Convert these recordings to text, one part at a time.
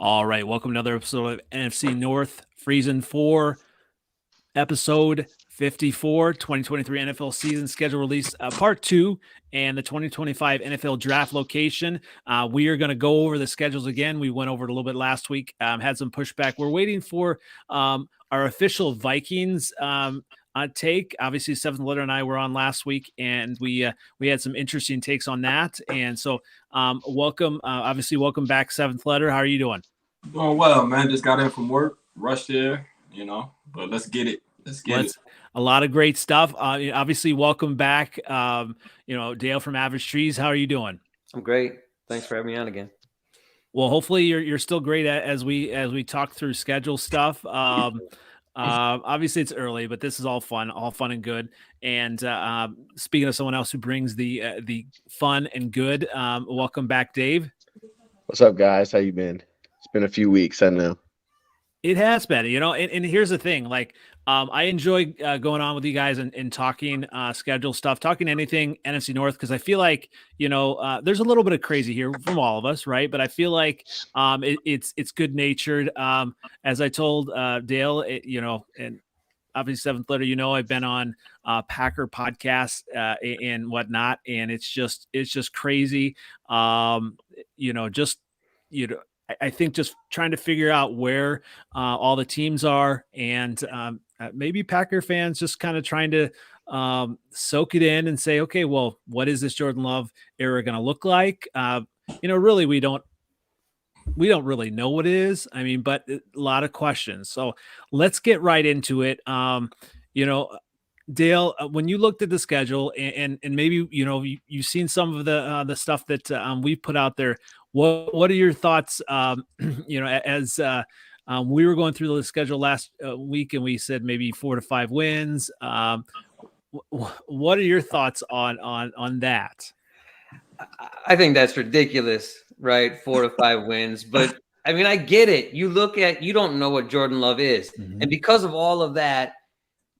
All right, welcome to another episode of NFC North Freezin 4, episode 54, 2023 NFL season schedule release, part 2, and the 2025 NFL draft location. We are going to go over the schedules again. We went over it a little bit last week, had some pushback. We're waiting for our official Vikings take. Obviously, Seventh Letter and I were on last week, and we had some interesting takes on that. And so, welcome back, Seventh Letter. How are you doing? Doing well, man. Just got in from work, rushed here, but let's get it. A lot of great stuff. Obviously, welcome back. Dale from Average Trees. How are you doing? I'm great. Thanks for having me on again. Well, hopefully you're still great as we talk through schedule stuff. Obviously it's early, but this is all fun and good. And speaking of someone else who brings the fun and good, welcome back, Dave. What's up, guys? How you been? It's been a few weeks, I know. It has been, and here's the thing, I enjoy going on with you guys and talking schedule stuff, talking anything NFC North, because I feel like, there's a little bit of crazy here from all of us, right? But I feel like it's good-natured. As I told Dale, and obviously Seventh Letter, I've been on Packer podcasts and whatnot, and it's just crazy. I think just trying to figure out where all the teams are, and maybe Packer fans just kind of trying to soak it in and say, okay, well, what is this Jordan Love era going to look like? Really, we don't really know what it is. I mean, but a lot of questions. So let's get right into it. Dale, when you looked at the schedule and maybe, you've seen some of the stuff that we've put out there. What are your thoughts? As we were going through the schedule last week, and we said maybe 4 to 5 wins. What are your thoughts on that? I think that's ridiculous, right? 4 to 5 wins, but I mean, I get it. You don't know what Jordan Love is, and because of all of that,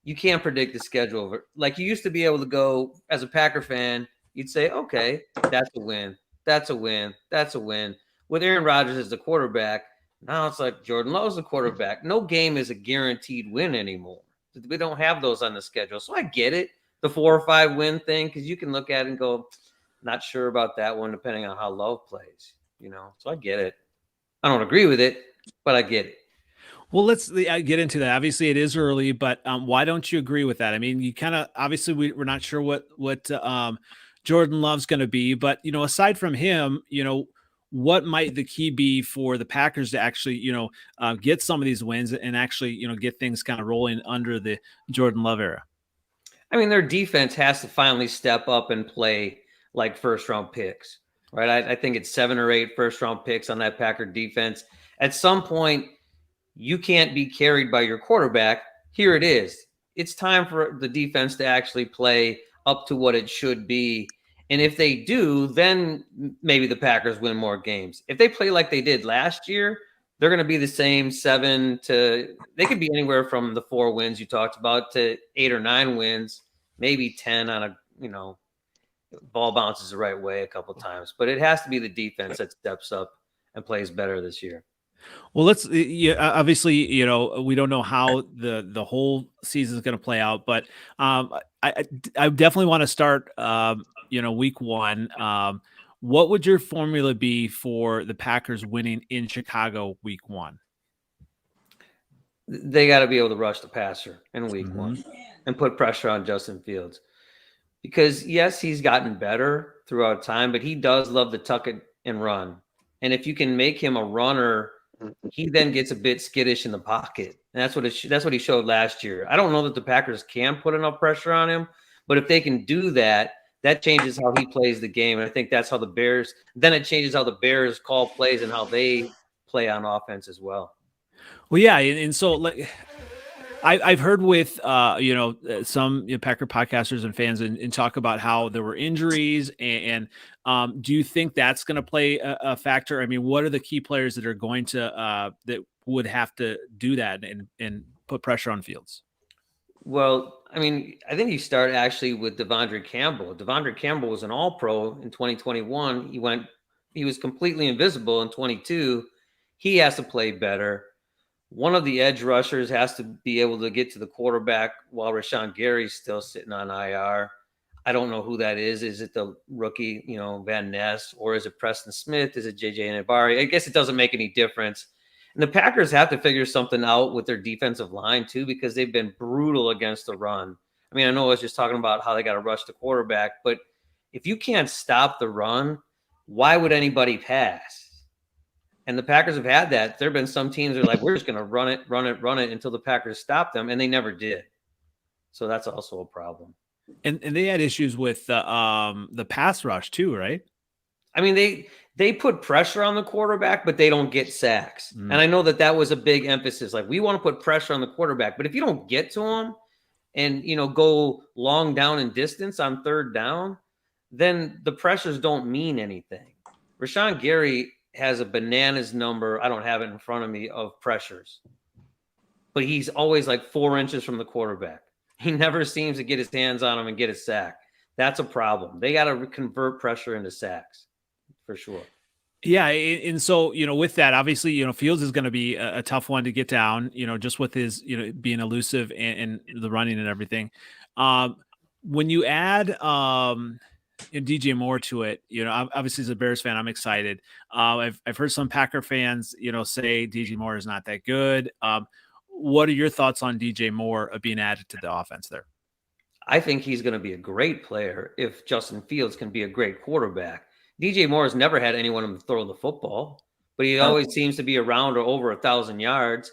you can't predict the schedule. Like you used to be able to go as a Packer fan, you'd say, okay, that's a win. That's a win. That's a win. With Aaron Rodgers as the quarterback, now it's like Jordan Love's the quarterback. No game is a guaranteed win anymore. We don't have those on the schedule. So I get it, the 4 or 5 win thing, because you can look at it and go, not sure about that one, depending on how Love plays. So I get it. I don't agree with it, but I get it. Well, let's get into that. Obviously, it is early, but why don't you agree with that? I mean, you kind of obviously we're not sure what Jordan Love's going to be, but aside from him, what might the key be for the Packers to actually get some of these wins and actually get things kind of rolling under the Jordan Love era? I mean, their defense has to finally step up and play like first round picks, right? I think it's 7 or 8 first round picks on that Packer defense. At some point, you can't be carried by your quarterback. Here it is. It's time for the defense to actually play up to what it should be. And if they do, then maybe the Packers win more games. If they play like they did last year, they're going to be the same 7 to – they could be anywhere from the 4 wins you talked about to 8 or 9 wins, maybe 10 on a, ball bounces the right way a couple times. But it has to be the defense that steps up and plays better this year. Well, obviously, we don't know how the whole season is going to play out, but I definitely want to start, week 1. What would your formula be for the Packers winning in Chicago week 1? They got to be able to rush the passer in week 1 and put pressure on Justin Fields, because yes, he's gotten better throughout time, but he does love to tuck it and run. And if you can make him a runner, he then gets a bit skittish in the pocket. And that's what he showed last year. I don't know that the Packers can put enough pressure on him, but if they can do that, that changes how he plays the game. And I think that's how it changes how the Bears call plays and how they play on offense as well. Well, yeah. And so I've heard with, some Packer podcasters and fans and talk about how there were injuries and do you think that's going to play a factor? I mean, what are the key players that are going to, that would have to do that and put pressure on Fields? Well, I mean, I think you start actually with Devondre Campbell. Devondre Campbell was an All-Pro in 2021. He was completely invisible in 22. He has to play better. One of the edge rushers has to be able to get to the quarterback while Rashawn Gary's still sitting on IR. I don't know who that is. Is it the rookie, Van Ness, or is it Preston Smith? Is it JJ Nabari? I guess it doesn't make any difference. And the Packers have to figure something out with their defensive line too, because they've been brutal against the run. I mean, I know I was just talking about how they got to rush the quarterback, but if you can't stop the run, why would anybody pass? And the Packers have had that. There have been some teams that are like, we're just going to run it until the Packers stop them, and they never did. So that's also a problem. And they had issues with the pass rush too, right? I mean, they put pressure on the quarterback, but they don't get sacks. And I know that was a big emphasis. Like, we want to put pressure on the quarterback, but if you don't get to him and, go long down in distance on third down, then the pressures don't mean anything. Rashawn Gary has a bananas number. I don't have it in front of me of pressures, but he's always like 4 inches from the quarterback. He never seems to get his hands on him and get a sack. That's a problem. They got to convert pressure into sacks for sure. Yeah. And so, with that, obviously, Fields is going to be a tough one to get down, just with his, being elusive and the running and everything. When you add, DJ Moore to it, obviously as a Bears fan, I'm excited. I've heard some Packer fans, say DJ Moore is not that good. What are your thoughts on DJ Moore being added to the offense there? I think he's going to be a great player if Justin Fields can be a great quarterback. DJ Moore has never had anyone to throw the football, but he always seems to be around or over 1,000 yards.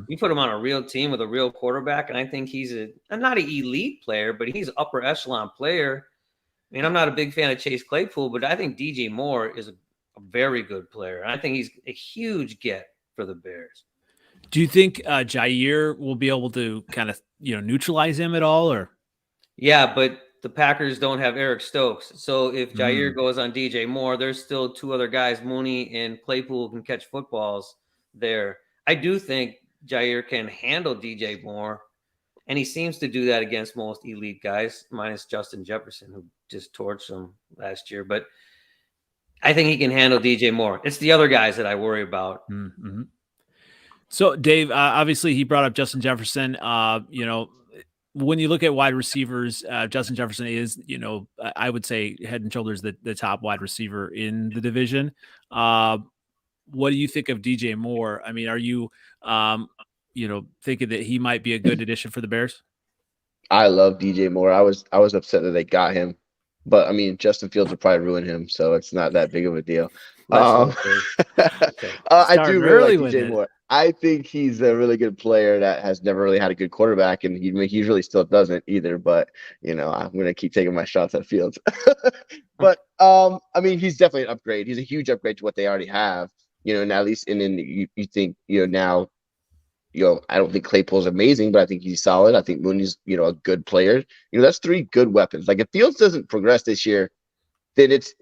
You put him on a real team with a real quarterback, and I think he's not an elite player, but he's an upper echelon player. I mean, I'm not a big fan of Chase Claypool, but I think DJ Moore is a very good player. I think he's a huge get for the Bears. Do you think Jair will be able to kind of, neutralize him at all? Or yeah, but the Packers don't have Eric Stokes. So if Jair goes on DJ Moore, there's still two other guys, Mooney and Claypool, can catch footballs there. I do think Jair can handle DJ Moore, and he seems to do that against most elite guys, minus Justin Jefferson, who just torched him last year. But I think he can handle DJ Moore. It's the other guys that I worry about. Mm-hmm. So, Dave, obviously he brought up Justin Jefferson. When you look at wide receivers, Justin Jefferson is, I would say head and shoulders the top wide receiver in the division. What do you think of DJ Moore? I mean, are you, thinking that he might be a good addition for the Bears? I love DJ Moore. I was upset that they got him, but I mean, Justin Fields would probably ruin him, so it's not that big of a deal. I do really like DJ Moore. I think he's a really good player that has never really had a good quarterback, and he really still doesn't either. But I'm going to keep taking my shots at Fields. But I mean, he's definitely an upgrade. He's a huge upgrade to what they already have. And at least, and then you think now. I don't think Claypool's amazing, but I think he's solid. I think Mooney's, a good player. That's 3 good weapons. Like, if Fields doesn't progress this year, then it's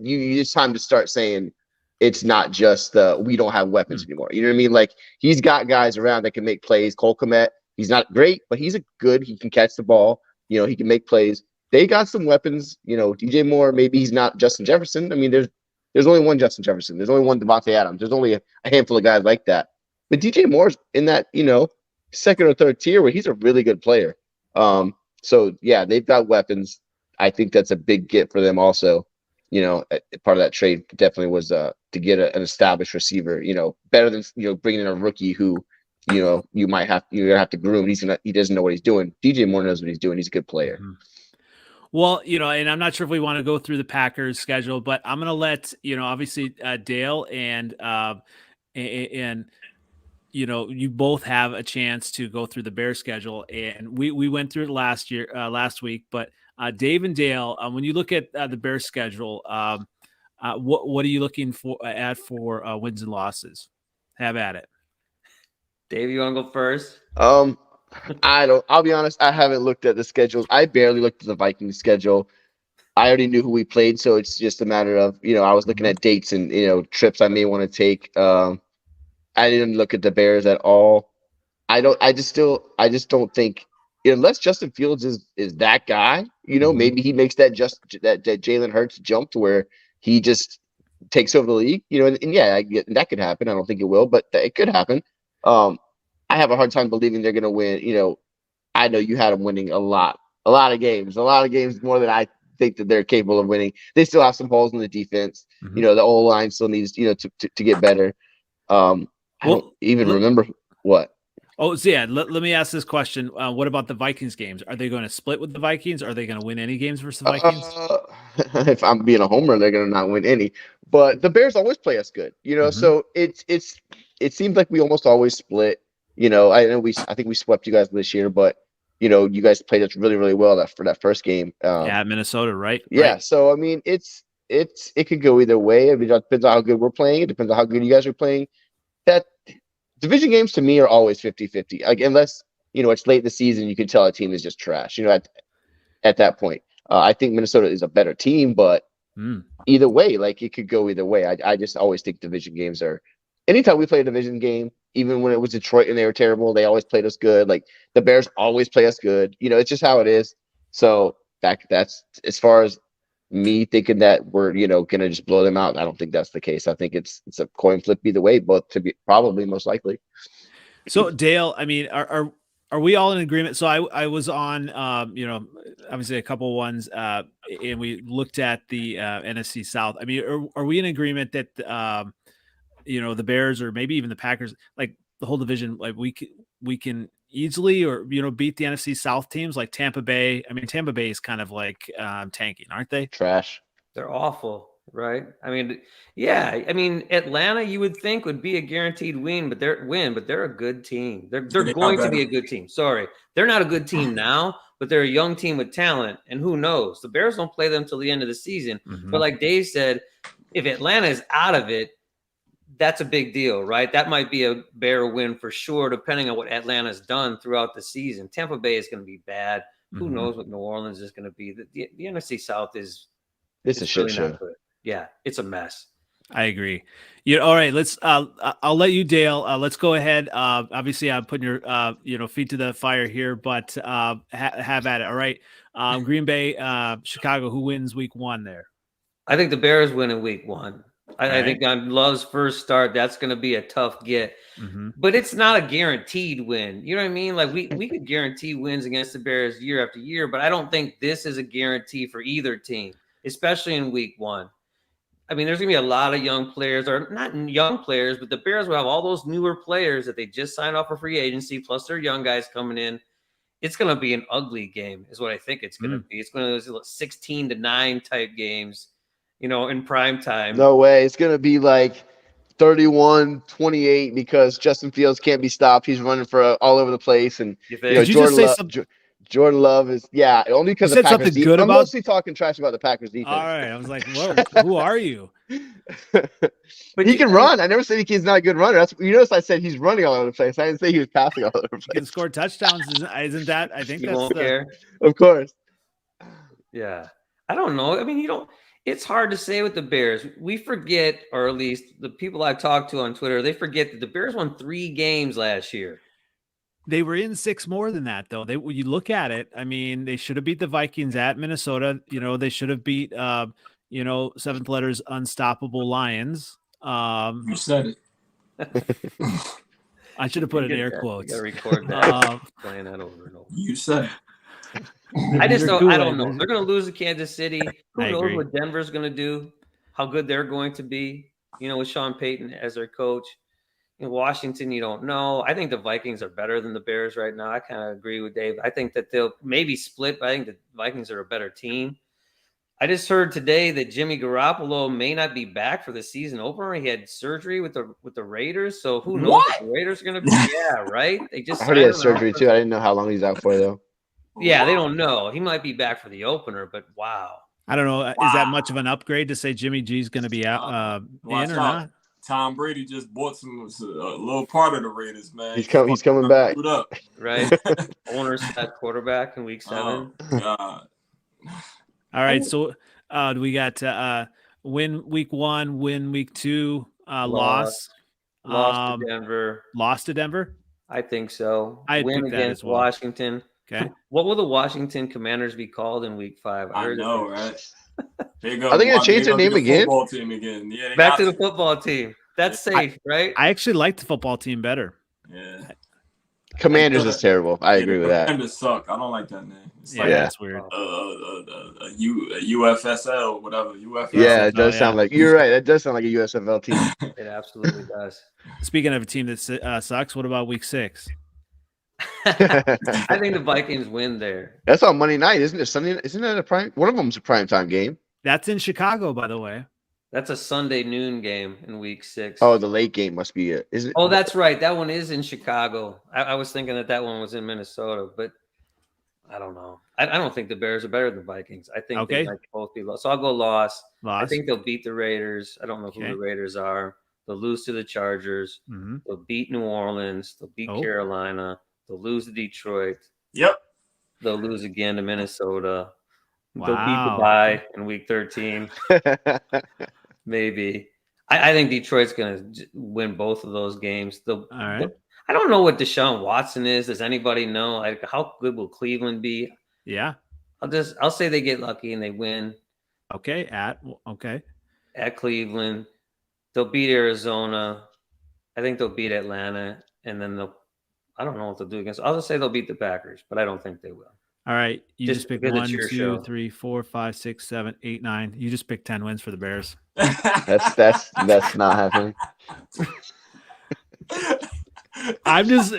time to start saying it's not just we don't have weapons anymore. You know what I mean? Like, he's got guys around that can make plays. Cole Kmet, he's not great, but he can catch the ball. He can make plays. They got some weapons. DJ Moore, maybe he's not Justin Jefferson. I mean, there's only one Justin Jefferson. There's only one Devontae Adams. There's only a handful of guys like that. But DJ Moore's in that, second or third tier where he's a really good player. So, yeah, they've got weapons. I think that's a big get for them also. Part of that trade definitely was to get an established receiver, better than, bringing in a rookie who, you're going to have to groom. He doesn't know what he's doing. DJ Moore knows what he's doing. He's a good player. Mm-hmm. Well, and I'm not sure if we want to go through the Packers schedule, but I'm going to let, obviously Dale and you both have a chance to go through the Bears schedule, and we went through it last week. But Dave and Dale, when you look at the Bears schedule, what are you looking for wins and losses? Have at it. Dave, you want to go first? I'll be honest. I haven't looked at the schedules. I barely looked at the Vikings schedule. I already knew who we played, so it's just a matter of, I was looking at dates and, trips I may want to take. I didn't look at the Bears at all. I just don't think, unless Justin Fields is that guy, maybe he makes that Jalen Hurts jump to where he just takes over the league, and yeah, that could happen. I don't think it will, but it could happen. I have a hard time believing they're going to win. I know you had them winning a lot of games more than I think that they're capable of winning. They still have some holes in the defense. Mm-hmm. The O line still needs, to get better. I don't even remember what. Oh, so yeah. Let me ask this question. What about the Vikings games? Are they going to split with the Vikings? Are they going to win any games versus the Vikings? If I'm being a homer, they're going to not win any. But the Bears always play us good, So it seems like we almost always split. I know I think we swept you guys this year, but you guys played us really, really well for that first game. Yeah, Minnesota, right? Yeah. Right. So I mean, it could go either way. I mean, it depends on how good we're playing. It depends on how good you guys are playing. That division games to me are always 50-50. Like, unless it's late in the season, you can tell a team is just trash. At that point, I think Minnesota is a better team, but either way, like, it could go either way. I just always think division games are. Anytime we play a division game, even when it was Detroit and they were terrible, they always played us good. Like, the Bears always play us good. It's just how it is. So that's as far as me thinking that we're gonna just blow them out. I don't think that's the case. I think it's a coin flip either way, both to be probably most likely. So Dale, I mean, are we all in agreement? So I was on obviously a couple ones and we looked at the NFC South. I mean, are we in agreement that the Bears or maybe even the Packers, like the whole division, like we can easily or beat the NFC South teams like Tampa Bay? I mean, Tampa Bay is kind of like tanking, aren't they? Trash. They're awful, right? I mean, yeah. I mean, Atlanta you would think would be a guaranteed win, but they're a good team. They're going to be a good team. Sorry, they're not a good team now, but they're a young team with talent, and who knows? The Bears don't play them till the end of the season. Mm-hmm. But like Dave said, if Atlanta is out of it, that's a big deal, right? That might be a Bear win for sure, depending on what Atlanta's done throughout the season. Tampa Bay is going to be bad. Who knows what New Orleans is going to be? The NFC South is a shit show. Not good. Yeah, it's a mess. I agree. All right. Let's. I'll let you, Dale. Let's go ahead. Obviously, I'm putting your feet to the fire here, but have at it. All right. Green Bay, Chicago. Who wins Week 1 there? I think the Bears win in Week 1. I think on Love's first start, that's going to be a tough get, but it's not a guaranteed win. You know what I mean? Like we could guarantee wins against the Bears year after year, but I don't think this is a guarantee for either team, especially in Week 1. I mean, there's going to be a lot of young players, or not young players, but the Bears will have all those newer players that they just signed off for free agency, plus their young guys coming in. It's going to be an ugly game is what I think it's going to be. It's going to be 16-9 type games. In prime time. No way. It's going to be like 31-28 because Justin Fields can't be stopped. He's running for all over the place. And Jordan Love is, only because of Packers defense. I'm mostly talking trash about the Packers defense. All right. I was like, whoa, who are you? But he can run. I never said he's not a good runner. You notice I said he's running all over the place. I didn't say he was passing all over the place. He can score touchdowns. Isn't that? I think that's care. Of course. Yeah. I don't know. I mean, it's hard to say with the Bears. We forget, or at least the people I talk to on Twitter, they forget that the Bears won 3 games last year. They were in 6 more than that, though. When you look at it, I mean, they should have beat the Vikings at Minnesota. They should have beat, 7th letters unstoppable Lions. You said it. I should have put it in air quotes. You gotta record that. Playing that over and over. You said it. I don't know. They're going to lose to Kansas City. Who knows what Denver's going to do, how good they're going to be, with Sean Payton as their coach. In Washington, you don't know. I think the Vikings are better than the Bears right now. I kind of agree with Dave. I think that they'll maybe split, but I think the Vikings are a better team. I just heard today that Jimmy Garoppolo may not be back for the season opener. He had surgery with the Raiders, so who knows what the Raiders are going to be. Yeah, right? I heard he had surgery too. I didn't know how long he's out for, though. Yeah, they don't know. He might be back for the opener, but wow. I don't know. Wow. Is that much of an upgrade to say Jimmy G's going to be out in or not? Tom Brady just bought a little part of the Raiders, man. He's coming back. Right. Owner's at quarterback in Week 7. God. All right. So we got win Week 1, win Week 2, loss. Lost to Denver. Lost to Denver? I think so. Win against Washington. Okay. What will the Washington Commanders be called in Week 5? I know, right? Are they going to change their name again? Football team again. Yeah, back to the football team. That's safe, right? I actually like the football team better. Yeah. Commanders is terrible. I agree with that. Commanders suck. I don't like that name. It's Yeah, like that's weird. UFSL, whatever. UFSL. Yeah, it does sound like you're right. That does sound like a USFL team. It absolutely does. Speaking of a team that sucks, what about week 6? I think the Vikings win there. That's on Monday night, isn't it? Sunday? Isn't that a prime? One of them's a primetime game. That's in Chicago, by the way. That's a Sunday noon game in week 6. Oh, the late game must be it. Isn't it? Oh, that's right. That one is in Chicago. I was thinking that one was in Minnesota, but I don't know. I don't think the Bears are better than the Vikings. I think they might both be lost. So I'll go loss. I think they'll beat the Raiders. I don't know who the Raiders are. They'll lose to the Chargers. Mm-hmm. They'll beat New Orleans. They'll beat Carolina. They'll lose to Detroit. Yep. They'll lose again to Minnesota. Wow. They'll beat Dubai in week 13. Maybe. I think Detroit's going to win both of those games. All right. I don't know what Deshaun Watson is. Does anybody know? Like, how good will Cleveland be? Yeah. I'll say they get lucky and they win. Okay. At Cleveland. They'll beat Arizona. I think they'll beat Atlanta. And then I don't know what they'll do against. I'll just say they'll beat the Packers, but I don't think they will. All right. You just picked because 1, it's your 2, show. 3, 4, 5, 6, 7, 8, 9. You just picked 10 wins for the Bears. That's not happening. I'm just.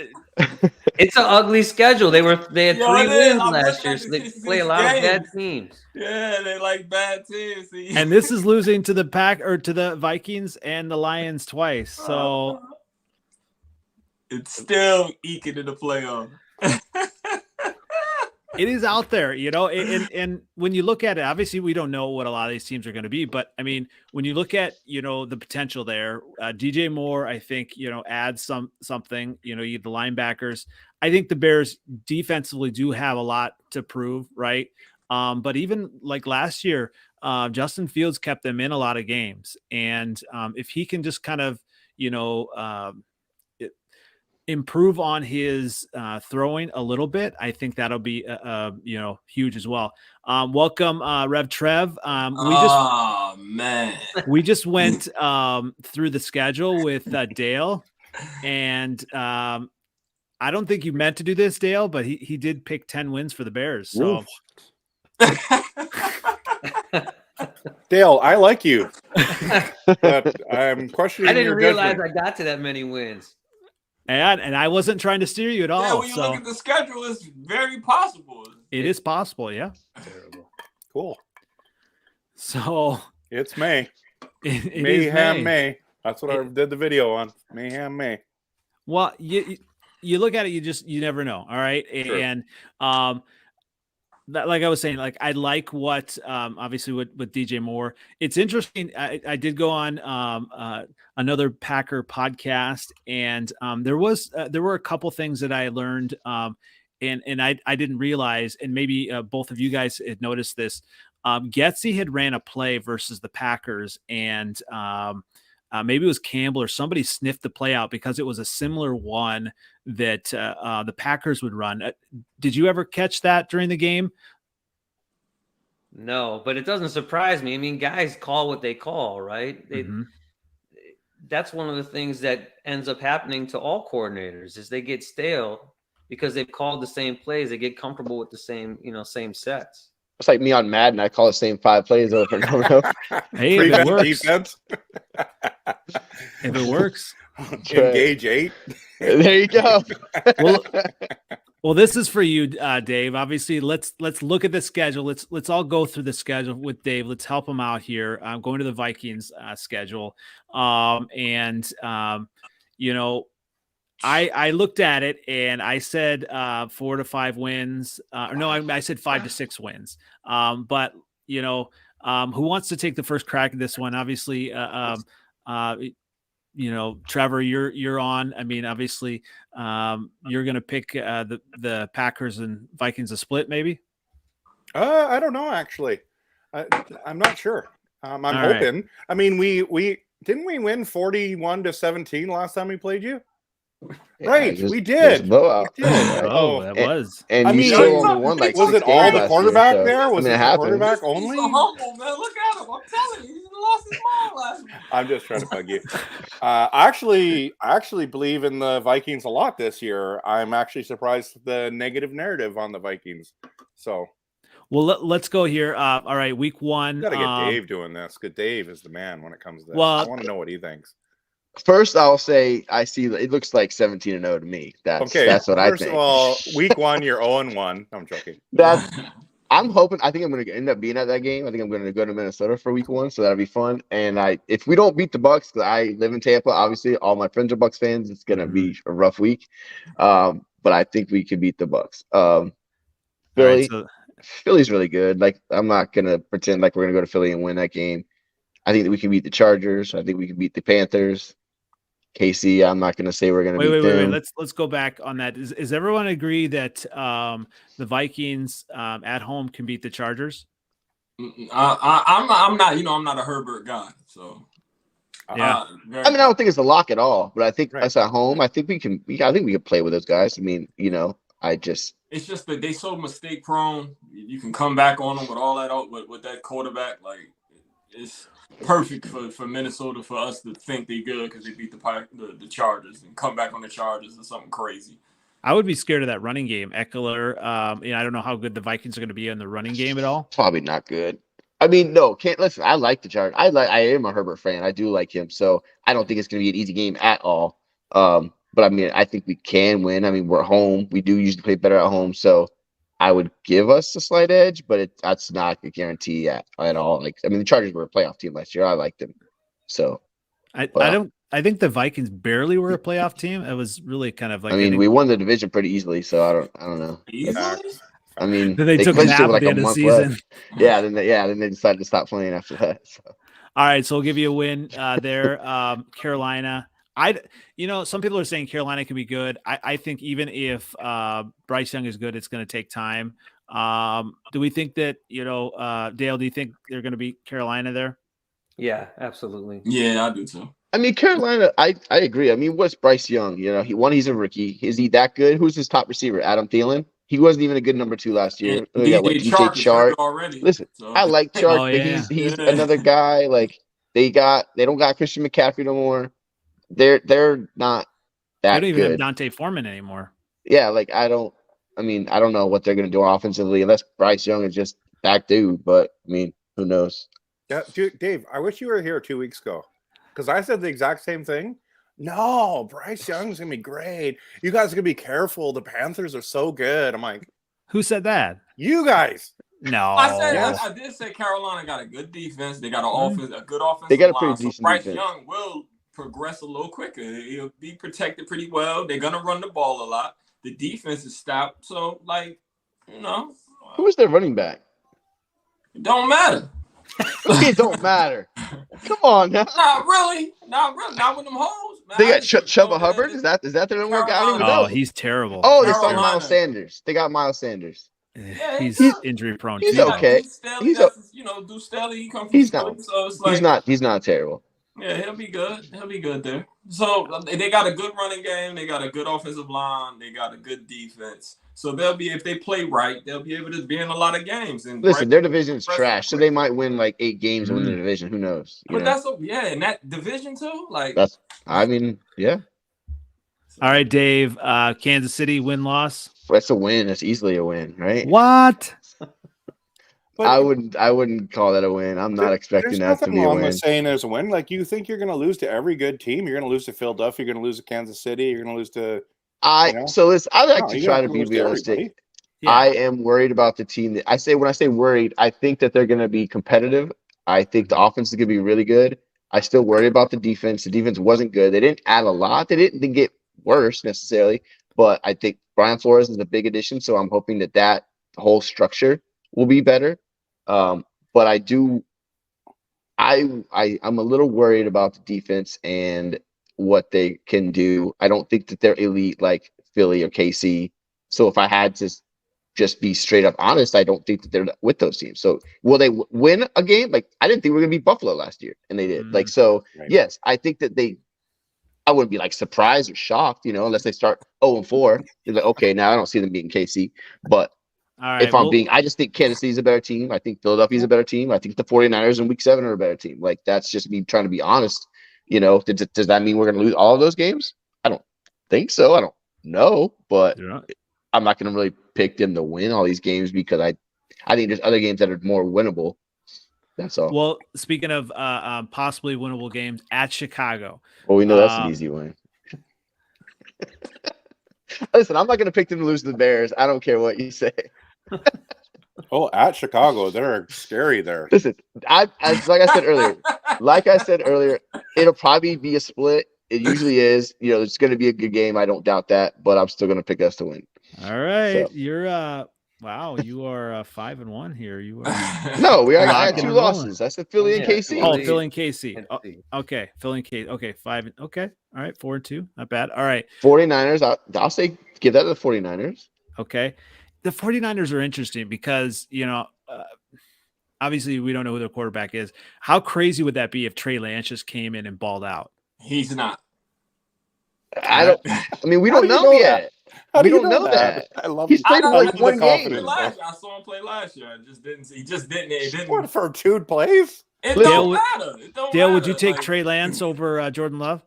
It's an ugly schedule. They had 3 wins last year, so they these play a lot of bad teams. Yeah, they like bad teams. And this is losing to the to the Vikings and the Lions twice. So it's still eking in the playoff. it is out there, and when you look at it, obviously we don't know what a lot of these teams are going to be, but I mean, when you look at, the potential there, DJ Moore, I think, adds something, you the linebackers. I think the Bears defensively do have a lot to prove. Right. But even like last year, Justin Fields kept them in a lot of games. And if he can just kind of, improve on his throwing a little bit, I think that'll be huge as well. Welcome, Rev Trev. We just went through the schedule with Dale, and I don't think you meant to do this, Dale, but he did pick 10 wins for the Bears. So Dale, I like you, but I'm questioning. I didn't your realize judgment. I got to that many wins. And I wasn't trying to steer you at all. Yeah, when you look at the schedule, it's very possible. It is possible, yeah. Terrible. Cool. So it's May. It Mayhem is May. That's what I did the video on. Mayhem May. Well, you look at it, you never know. All right. Sure. And that, like I was saying, like I like what obviously with DJ Moore. It's interesting. I did go on another Packer podcast, and there were a couple things that I learned, and I didn't realize, and maybe both of you guys had noticed this. Getsy had ran a play versus the Packers, and maybe it was Campbell or somebody sniffed the play out because it was a similar one that the Packers would run. Did you ever catch that during the game? No, but it doesn't surprise me. I mean, guys call what they call, right? That's one of the things that ends up happening to all coordinators is they get stale because they've called the same plays. They get comfortable with the same sets. It's like me on Madden. I call the same 5 plays over and over and over. Hey, if it works. Defense. If it works. Engage 8. There you go. Well, this is for you, Dave. Obviously, let's look at the schedule. Let's all go through the schedule with Dave. Let's help him out here. I'm going to the Vikings schedule, I looked at it and I said 4 to 5 wins. I said 5 to 6 wins. But who wants to take the first crack at this one? Obviously, Trevor, you're on. I mean, obviously, you're going to pick the Packers and Vikings a split, maybe. I don't know. Actually, I'm not sure. I'm hoping. Right. I mean, we didn't we win 41-17 last time we played you? Right, just- we just did. blowout. We did. Oh, Oh, that it- was. And I you mean, still only won like was 6 it all games the last quarterback year, so, there? Was I mean, it it the happens. quarterback He's only? so humble, man. Look at him. I'm telling you, he lost his mind last week. I'm just trying to bug you. I actually believe in the Vikings a lot this year. I'm actually surprised at the negative narrative on the Vikings. So Well, let's go here. All right, week one. got to get Dave doing this. Good, Dave is the man when it comes to this. Well, I want to know what he thinks. First, I'll say I see it looks like 17-0 to me. That's what I think. First of all, week one, you're 0-1. I'm joking. I'm hoping. I think I'm going to end up being at that game. I think I'm going to go to Minnesota for week one, so that'll be fun. And if we don't beat the Bucks, because I live in Tampa, obviously all my friends are Bucks fans. It's going to be a rough week, but I think we can beat the Bucks. Philly, Philly's really good. Like, I'm not going to pretend like we're going to go to Philly and win that game. I think that we can beat the Chargers. I think we can beat the Panthers. KC, I'm not going to say we're going to beat them. Wait. Let's go back on that. Is everyone agree that the Vikings at home can beat the Chargers? I'm not. I'm not a Herbert guy. So yeah. I don't think it's a lock at all. But I think us at home, I think we can. I think we can play with those guys. I mean, it's just that they so mistake prone. You can come back on them with all that with that quarterback. Like, it's perfect for Minnesota for us to think they're good because they beat the Chargers and come back on the Chargers or something crazy. I would be scared of that running game. Eckler, I don't know how good the Vikings are going to be in the running game at all. Probably not good. I mean, no, can't listen. I like the Chargers. I am a Herbert fan. I do like him, so I don't think it's going to be an easy game at all. But I mean, I think we can win. I mean, we're home. We do usually play better at home, so I would give us a slight edge, but that's not a guarantee at all. Like, I mean, the Chargers were a playoff team last year. I liked them, so I think the Vikings barely were a playoff team. It was really kind of like. I mean, we won the division pretty easily, so I don't know. I mean, they took clinched it with like a month season. left. Yeah, then they decided to stop playing after that. So. All right, so we'll give you a win there, Carolina. Some people are saying Carolina can be good. I think even if Bryce Young is good, it's going to take time. Do we think that, Dale, do you think they're going to beat Carolina there? Yeah, absolutely. Yeah, I do too. I mean, Carolina, I agree. I mean, what's Bryce Young? He's a rookie. Is he that good? Who's his top receiver? Adam Thielen? He wasn't even a good number 2 last year. Yeah, We got DJ Chark already. Listen, so. I like Chark, but he's another guy. Like, they don't got Christian McCaffrey no more. They're not that They don't even good. have Dante Foreman anymore. Yeah, like I don't know what they're gonna do offensively unless Bryce Young is just that dude. But I mean, who knows? Yeah, dude, Dave, I wish you were here 2 weeks ago because I said the exact same thing. No, Bryce Young's gonna be great. You guys are gonna be careful. The Panthers are so good. I'm like, who said that? You guys. No, I did say Carolina got a good defense. They got a good offense. They got a pretty decent Bryce defense. Young will progress a little quicker. He'll be protected pretty well. They're gonna run the ball a lot. The defense is stopped, so who is their running back? It don't matter. It don't matter. Come on now. Not really. Not with them hoes. Man. They got Chuba Hubbard. Is that their number one guy? I don't even know. Oh, he's terrible. Oh, they signed Carolina. Miles Sanders. They got Miles Sanders. Yeah, he's injury prone. He's too. okay. He's Staley. He comes from Philly, so it's like he's not terrible. Yeah, he'll be good. He'll be good there. So they got a good running game. They got a good offensive line. They got a good defense. So if they play right, they'll be able to be in a lot of games. And listen, their division's trash, so they might win like 8 games and win the division. Who knows? But in that division too. Yeah. All right, Dave. Kansas City win-loss. That's a win. That's easily a win, right? What? But I wouldn't call that a win. I'm not expecting that to be a win. with saying there's a win. Like, you think you're going to lose to every good team? You're going to lose to Philadelphia. You're going to lose to Kansas City. You're going to lose to. So listen, I like to try to be realistic. Yeah. I am worried about the team. When I say worried, I think that they're going to be competitive. I think the offense is going to be really good. I still worry about the defense. The defense wasn't good. They didn't add a lot. They didn't get worse necessarily, but I think Brian Flores is a big addition. So I'm hoping that whole structure will be better. But I'm a little worried about the defense and what they can do. I don't think that they're elite like Philly or KC. So if I had to just be straight up honest, I don't think that they're with those teams. So will they win a game? Like, I didn't think we were going to beat Buffalo last year, and they did. Yes, I think that I wouldn't be like surprised or shocked, unless they start 0-4. You're like, okay, now I don't see them beating KC. But All right. if I just think Kansas City's a better team. I think Philadelphia's a better team. I think the 49ers in week 7 are a better team. Like, that's just me trying to be honest. Does that mean we're going to lose all of those games? I don't think so. I don't know, but I'm not going to really pick them to win all these games because I think there's other games that are more winnable. That's all. Well, speaking of possibly winnable games at Chicago. Well, we know that's an easy win. Listen, I'm not going to pick them to lose to the Bears. I don't care what you say. Oh, at Chicago, they're scary there. Listen, like I said earlier, it'll probably be a split. It usually is. It's going to be a good game. I don't doubt that, but I'm still going to pick us to win. All right, so. You're wow, you are 5-1 here. You are no, I had 2 losses. I said Philly and KC. Oh, Philly and KC. Oh, okay, Philly and KC. Okay, 5. Okay, all right, 4-2. Not bad. All right, 49ers. I'll say give that to the 49ers. Okay, the 49ers are interesting because obviously we don't know who their quarterback is. How crazy would that be if Trey Lance just came in and balled out? He's not. We don't know yet. We don't know that. I love. He's played like one game. I saw him play last year. He just didn't. It didn't. What for 2 plays? It don't matter. Dale, would you take Trey Lance over Jordan Love?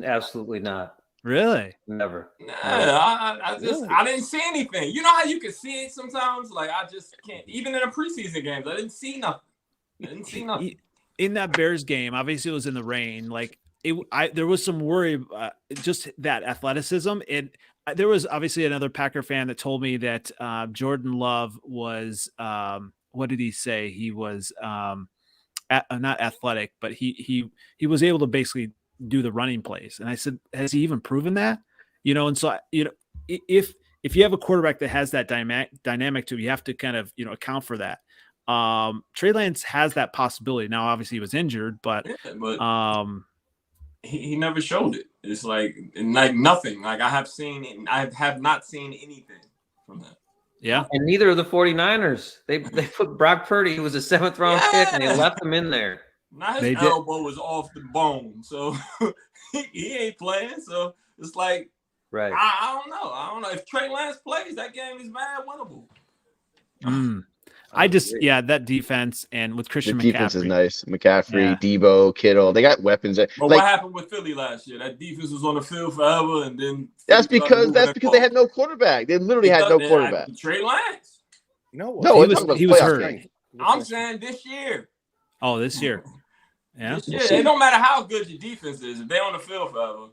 Absolutely not. Really? Never. Nah, I didn't see anything. You know how you can see it sometimes? Like, I just can't. Even in the preseason games, I didn't see nothing. In that Bears game, obviously it was in the rain. Like, there was some worry, just that athleticism. There was obviously another Packer fan that told me that Jordan Love was, what did he say? He was not athletic, but he was able to basically do the running plays. And I said, has he even proven that? And so, if you have a quarterback that has that dynamic to it, you have to kind of, account for that. Trey Lance has that possibility. Now, obviously he was injured, but he never showed it. It's like nothing. Like I have not seen anything from that. Yeah. And neither of the 49ers. They put Brock Purdy, who was a 7th round pick, and they left him in there. Now his elbow was off the bone, so he ain't playing. So it's like, right. I don't know. If Trey Lance plays, that game is mad winnable. That defense and with Christian McCaffrey. The defense is nice. McCaffrey, Debo, Kittle, they got weapons. But what happened with Philly last year? That defense was on the field forever, and then that's because they had no quarterback. They literally had no quarterback. Trey Lance. No, he was hurt. I'm saying this year. Oh, this year. Yeah. This year. It don't matter how good your defense is. If they're on the field forever.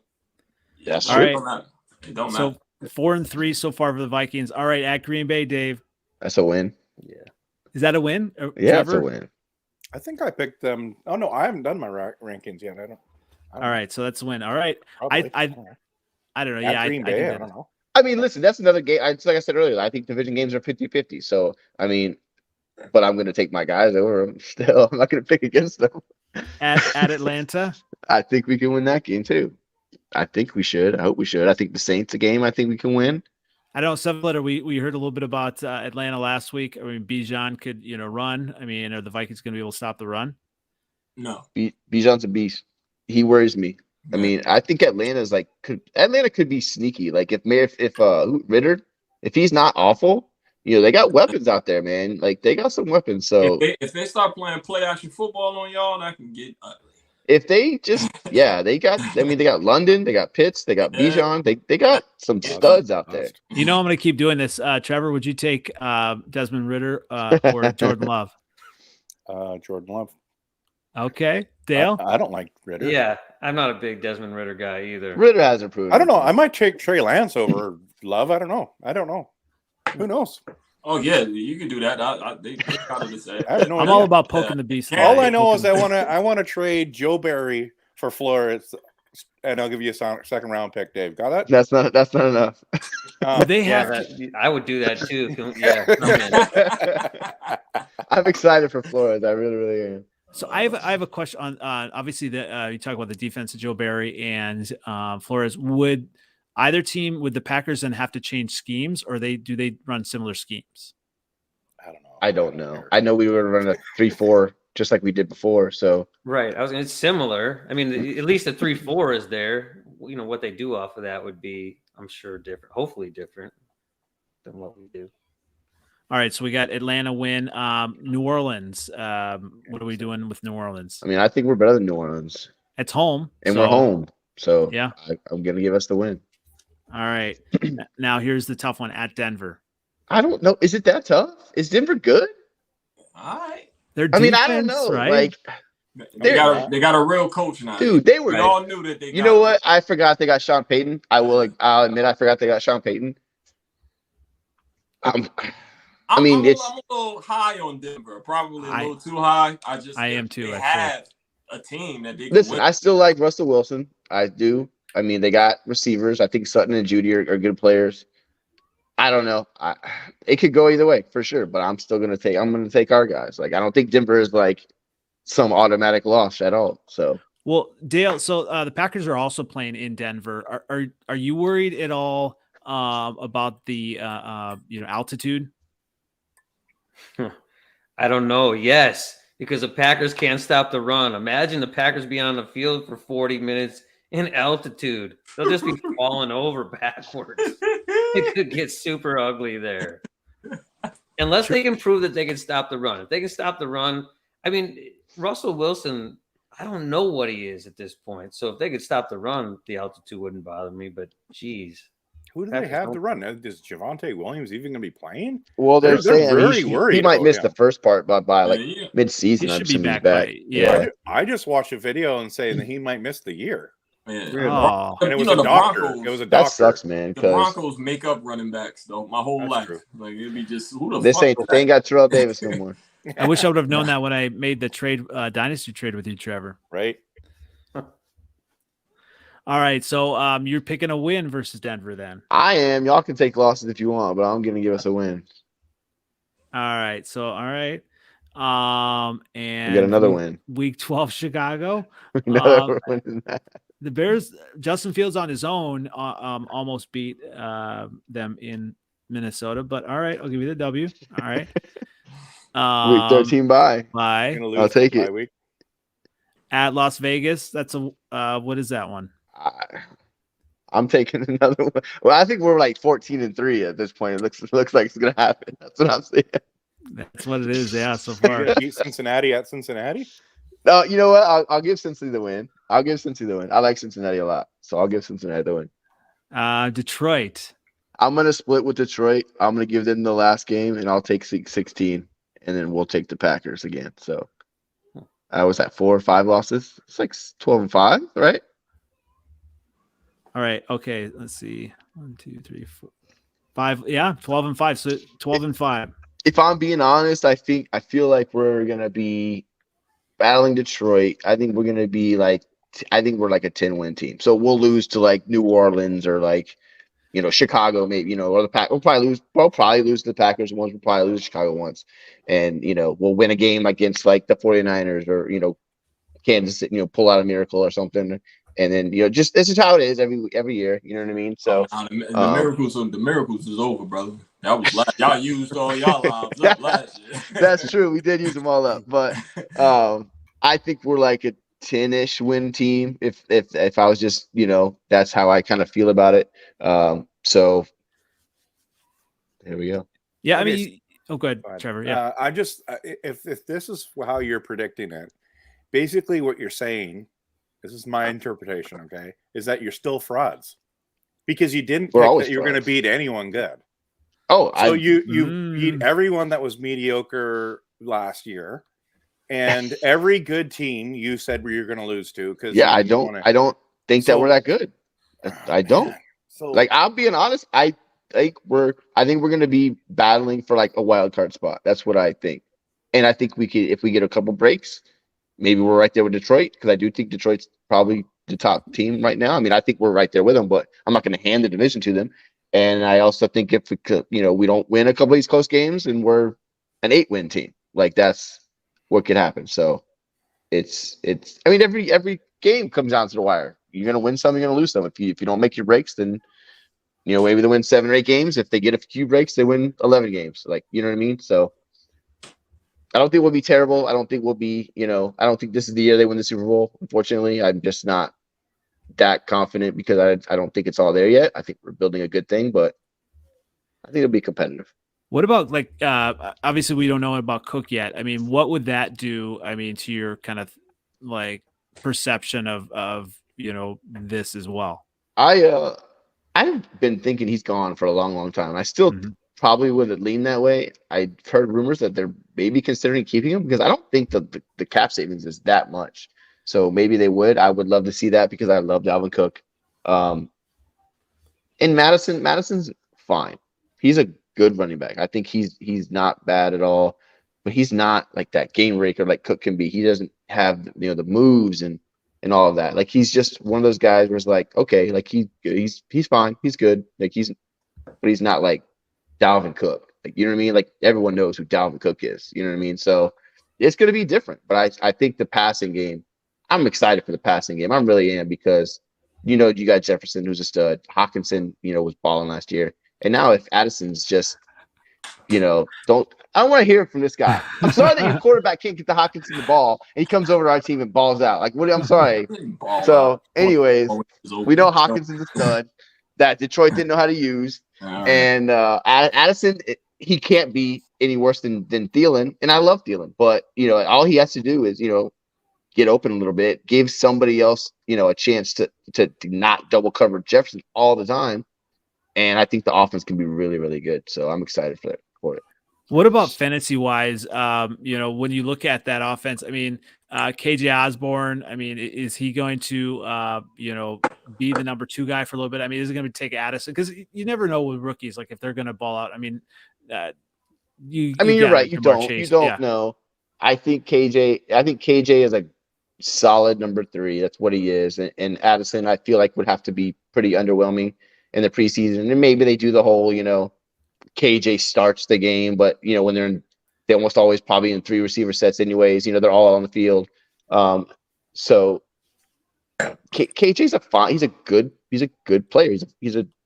That's all true. right. It don't matter. So 4-3 so far for the Vikings. All right, at Green Bay, Dave. That's a win. Yeah. Is that a win? Yeah, it's a win. I think I picked them. Oh no, I haven't done my rankings yet. I don't all right, so that's a win. All right. Probably. I don't know. Green Bay, I don't know. Listen, that's another game. Like I said earlier, I think division games are 50-50. So, but I'm going to take my guys over them still. I'm not going to pick against them. At Atlanta? I think we can win that game too. I think we should. I hope we should. I think the Saints a game I think we can win. I know, Seven-Letter, we heard a little bit about Atlanta last week. Bijan could, run. Are the Vikings going to be able to stop the run? No. Bijan's a beast. He worries me. I think Atlanta could be sneaky. Like if Ritter, if he's not awful, they got weapons out there, man. Like they got some weapons. So if they start playing play action football on y'all, that can get ugly. If they just, they got London, they got Pitts, they got Bijan, they got some studs out there. I'm going to keep doing this. Trevor, would you take Desmond Ritter or Jordan Love? Jordan Love. Okay. Dale? I don't like Ritter. Yeah, I'm not a big Desmond Ritter guy either. Ritter hasn't proven. I don't know. I might take Trey Lance over Love. I don't know. Who knows? Oh yeah, you can do that. They kind of the same. I'm all about poking the beast. All I know is I want to trade Joe Barry for Flores, and I'll give you a second round pick. Dave, got that? That's not enough. They have. I would do that too. I'm excited for Flores. I really, really am. So I have a question on obviously you talk about the defense of Joe Barry and Flores. Would either team, would the Packers then have to change schemes, or do they run similar schemes? I don't know. I know we were running a 3-4 just like we did before. So right, it's similar. I mean, at least the 3-4 is there. You know what they do off of that would be, I'm sure, different. Hopefully, different than what we do. All right, so we got Atlanta win. New Orleans. What are we doing with New Orleans? I mean, I think we're better than New Orleans. It's home. And we're home. So yeah, I'm going to give us the win. All right. Now here's the tough one at Denver. I don't know. Is it that tough? Is Denver good? All right. Their I mean, I don't know. right? Like they got a real coach now. Dude, they were. We all knew that they. You know what? I forgot they got Sean Payton. I'll admit I forgot they got Sean Payton. I'm a little high on Denver. Probably a little too high. I am too. They have a team that they can listen. win. I still like Russell Wilson. I do. I mean, they got receivers. I think Sutton and Judy are good players. I don't know. It could go either way for sure, but I'm going to take our guys. Like, I don't think Denver is like some automatic loss at all. So, well, Dale, so the Packers are also playing in Denver. Are you worried at all about the altitude? I don't know. Yes, because the Packers can't stop the run. Imagine the Packers being on the field for 40 minutes in altitude. They'll just be falling over backwards. It could get super ugly there. Unless they can prove that they can stop the run. If they can stop the run, I mean, Russell Wilson, I don't know what he is at this point. So if they could stop the run, the altitude wouldn't bother me. But geez. Who do they have to run? Is Javonte Williams even going to be playing? Well, they're saying very worried he might miss him. the first part by like mid-season. He should I'm be back. I just watched a video and saying that he might miss the year. Yeah. Oh. And it was You a know, the doctor. Broncos- It was a doctor. That sucks, man. The Broncos make up running backs though. My whole That's life, true. like it'd be just who the They ain't got Terrell Davis no more. I wish I would have known that when I made the trade dynasty trade with you, Trevor. Right? All right, so you're picking a win versus Denver then. I am. Y'all can take losses if you want, but I'm going to give us a win. All right, and We got another win. Week 12 Chicago. Another win in that. The Bears, Justin Fields on his own almost beat them in Minnesota, but all right, I'll give you the W. All right. Week 13 bye. I'll take it. Week. At Las Vegas, that's what is that one? I'm taking another one. Well, I think we're like 14-3 at this point. It looks like it's gonna happen. That's what I'm saying. That's what it is, yeah, so far. Beat Cincinnati at Cincinnati? No, you know what? I'll give Cincinnati the win. I like Cincinnati a lot, so I'll give Cincinnati the win. Detroit. I'm gonna split with Detroit. I'm gonna give them the last game, and I'll take 16, and then we'll take the Packers again. So I was at 4 or 5 losses. It's like 12-5, right? All right. Okay. Let's see. 1, 2, 3, 4, 5. Yeah, 12-5. So 12-5. If I'm being honest, I feel like we're gonna be battling Detroit. I think we're gonna be like, I think we're like a 10-win team. So we'll lose to like New Orleans or like, Chicago, maybe, or the Pack. We'll probably lose to the Packers once. We'll probably lose to Chicago once, and we'll win a game against like the 49ers or Kansas City, pull out a miracle or something. And then just this is how it is every year. You know what I mean? So the miracles is over, brother. That was last. Y'all used all y'all lives up last year. That's true. We did use them all up, but I think we're like a 10-ish win team. If I was just that's how I kind of feel about it. So there we go. Yeah, I mean, go ahead, Trevor. Yeah, I just if this is how you're predicting it, basically what you're saying. This is my interpretation, okay? Is that you're still frauds because you didn't pick that you're going to beat anyone good. Oh, so you beat everyone that was mediocre last year, and every good team you said you're going to lose to. Because I don't think that we're that good. I don't. So I'm being honest. I think we're going to be battling for like a wild card spot. That's what I think, and I think we could if we get a couple breaks. Maybe we're right there with Detroit because I do think Detroit's probably the top team right now. I mean, I think we're right there with them, but I'm not going to hand the division to them. And I also think if we could, we don't win a couple of these close games and we're an 8-win team, like that's what could happen. So it's. I mean, every game comes down to the wire. You're going to win some, you're going to lose some. If you don't make your breaks, then maybe they win 7 or 8 games. If they get a few breaks, they win 11 games. Like you know what I mean. So I don't think we'll be terrible. I don't think we'll be, I don't think this is the year they win the Super Bowl. Unfortunately, I'm just not that confident because I don't think it's all there yet. I think we're building a good thing, but I think it'll be competitive. What about obviously we don't know about Cook yet. I mean, what would that do? I mean, to your kind of like perception of this as well? I've been thinking he's gone for a long, long time. I still probably would lean that way. I've heard rumors that they're maybe considering keeping him because I don't think the cap savings is that much. So maybe they would. I would love to see that because I love Dalvin Cook. And Madison's fine. He's a good running back. I think he's not bad at all, but he's not like that game raker like Cook can be. He doesn't have the moves and all of that. Like he's just one of those guys where it's like, okay, like he's fine, he's good. Like but he's not like Dalvin Cook. Like you know what I mean? Like everyone knows who Dalvin Cook is. You know what I mean? So it's gonna be different. But I think the passing game, I'm excited for the passing game. I really am because you got Jefferson who's a stud. Hawkinson, was balling last year. And now if Addison's just, I don't want to hear from this guy. I'm sorry that your quarterback can't get the Hawkinson the ball and he comes over to our team and balls out. Like, I'm sorry. So, anyways, we know Hawkinson's a stud that Detroit didn't know how to use. And Addison, he can't be any worse than Thielen. And I love Thielen. But, all he has to do is, get open a little bit, give somebody else, a chance to not double cover Jefferson all the time. And I think the offense can be really, really good. So I'm excited for it. What about fantasy wise? When you look at that offense, I mean, KJ Osborne, I mean, is he going to, be the number 2 guy for a little bit? I mean, is it going to take Addison? Because you never know with rookies, like if they're going to ball out. I mean, you're right. You don't know. I think KJ is a solid number 3. That's what he is. And Addison, I feel like would have to be pretty underwhelming in the preseason. And maybe they do the whole, KJ starts the game, but when they almost always probably in 3 receiver sets anyways, they're all on the field. So KJ's he's a good player.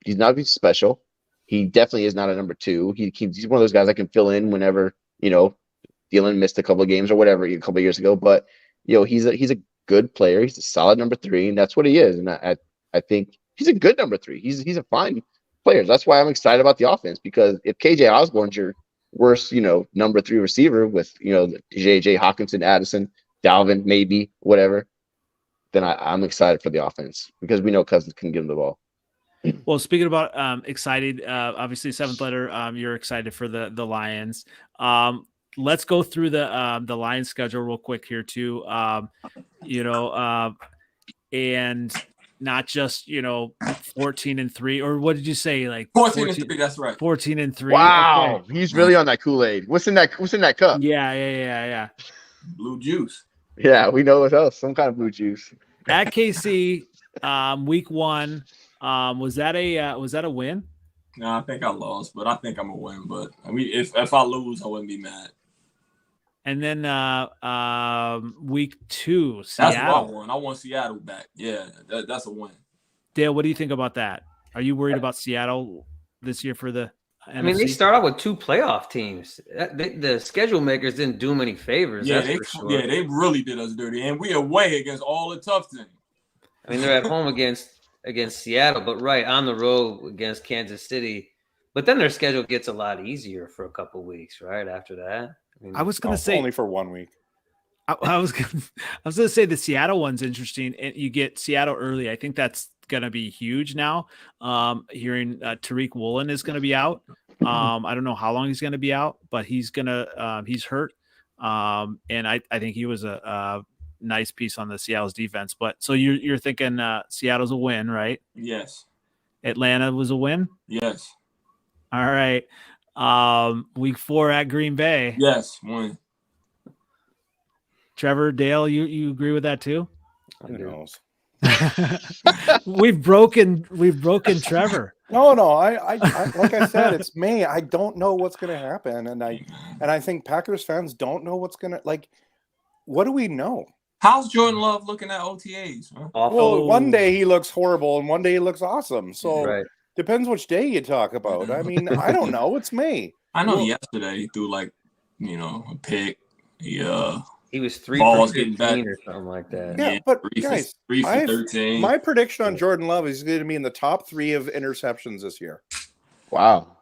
He's not special. He definitely is not a number 2. He's one of those guys that can fill in whenever, Thielen missed a couple of games or whatever a couple of years ago. But he's a good player. He's a solid number 3, and that's what he is. And I think he's a good number 3. He's a fine player. That's why I'm excited about the offense, because if KJ Osborne's your worst, number 3 receiver with, JJ, Hawkinson, Addison, Dalvin, maybe, whatever, then I'm excited for the offense because we know Cousins can give him the ball. Well, speaking about excited, obviously 7th letter, you're excited for the Lions. Let's go through the Lions schedule real quick here too. And not just 14-3, or what did you say? Like 14-3. That's right. 14-3. Wow, okay. He's really on that Kool-Aid. What's in that cup? Yeah. Blue juice. Yeah, we know what else. Some kind of blue juice. At KC, week 1. Was that a win? No, I think I lost, but I think I'm a win. But I mean, if I lose, I wouldn't be mad. And then week 2, Seattle. That's what I won. I want Seattle back. Yeah, that's a win. Dale, what do you think about that? Are you worried about Seattle this year for the NFC? I mean, they start out with 2 playoff teams. The schedule makers didn't do them any favors. Yeah, that's for sure. Yeah, they really did us dirty. And we away against all the tough teams. I mean, they're at home against Seattle, but right on the road against Kansas City. But then their schedule gets a lot easier for a couple of weeks, right? After that. I was going to say only for 1 week. I was going to say the Seattle one's interesting, and you get Seattle early. I think that's going to be huge now. Hearing Tariq Woolen is going to be out. I don't know how long he's going to be out, but he's hurt. And I think he was a nice piece on the Seattle's defense. But so you're thinking Seattle's a win, right? Yes. Atlanta was a win. Yes. All right. Week 4 at Green Bay. Yes, win. Trevor, Dale, you agree with that too? Who knows? We've broken Trevor. No. I like I said, it's May. I don't know what's going to happen, and I think Packers fans don't know what's going to like. What do we know? How's Jordan Love looking at OTAs? Huh? Well, one day he looks horrible, and one day he looks awesome. So. Right. Depends which day you talk about. I mean, I don't know. It's May. I know yesterday he threw a pick. He was 3 balls for getting 15 back or something like that. Yeah, but guys, 3 for 13. My prediction on Jordan Love is going to be in the top 3 of interceptions this year. Wow.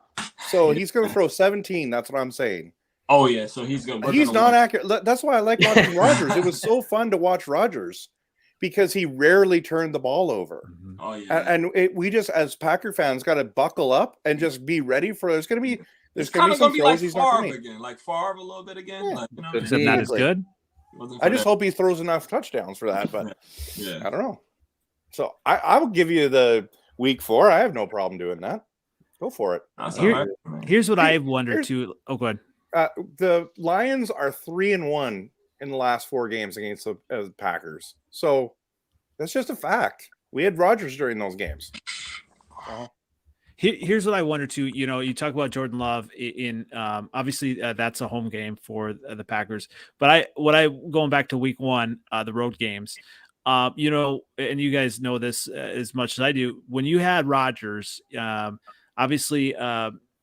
So he's going to throw 17. That's what I'm saying. Oh yeah, so he's going. He's not accurate. That's why I like watching Rodgers. It was so fun to watch Rodgers because he rarely turned the ball over. Mm-hmm. Oh yeah, and we just as Packer fans got to buckle up and just be ready for. There's going to be some throws like he's not Favre going to again, like Favre a little bit again. Yeah. Like, you know, Except not as good. I just hope he throws enough touchdowns for that, but yeah, I don't know. So I will give you the week 4. I have no problem doing that. Go for it. Here's what I wonder too. Oh, go ahead. The Lions are 3-1 in the last 4 games against the Packers. So that's just a fact. We had Rodgers during those games. Here's what I wonder too. You know, you talk about Jordan Love in obviously that's a home game for the Packers. But going back to week 1, the road games, you know, and you guys know this as much as I do. When you had Rodgers, obviously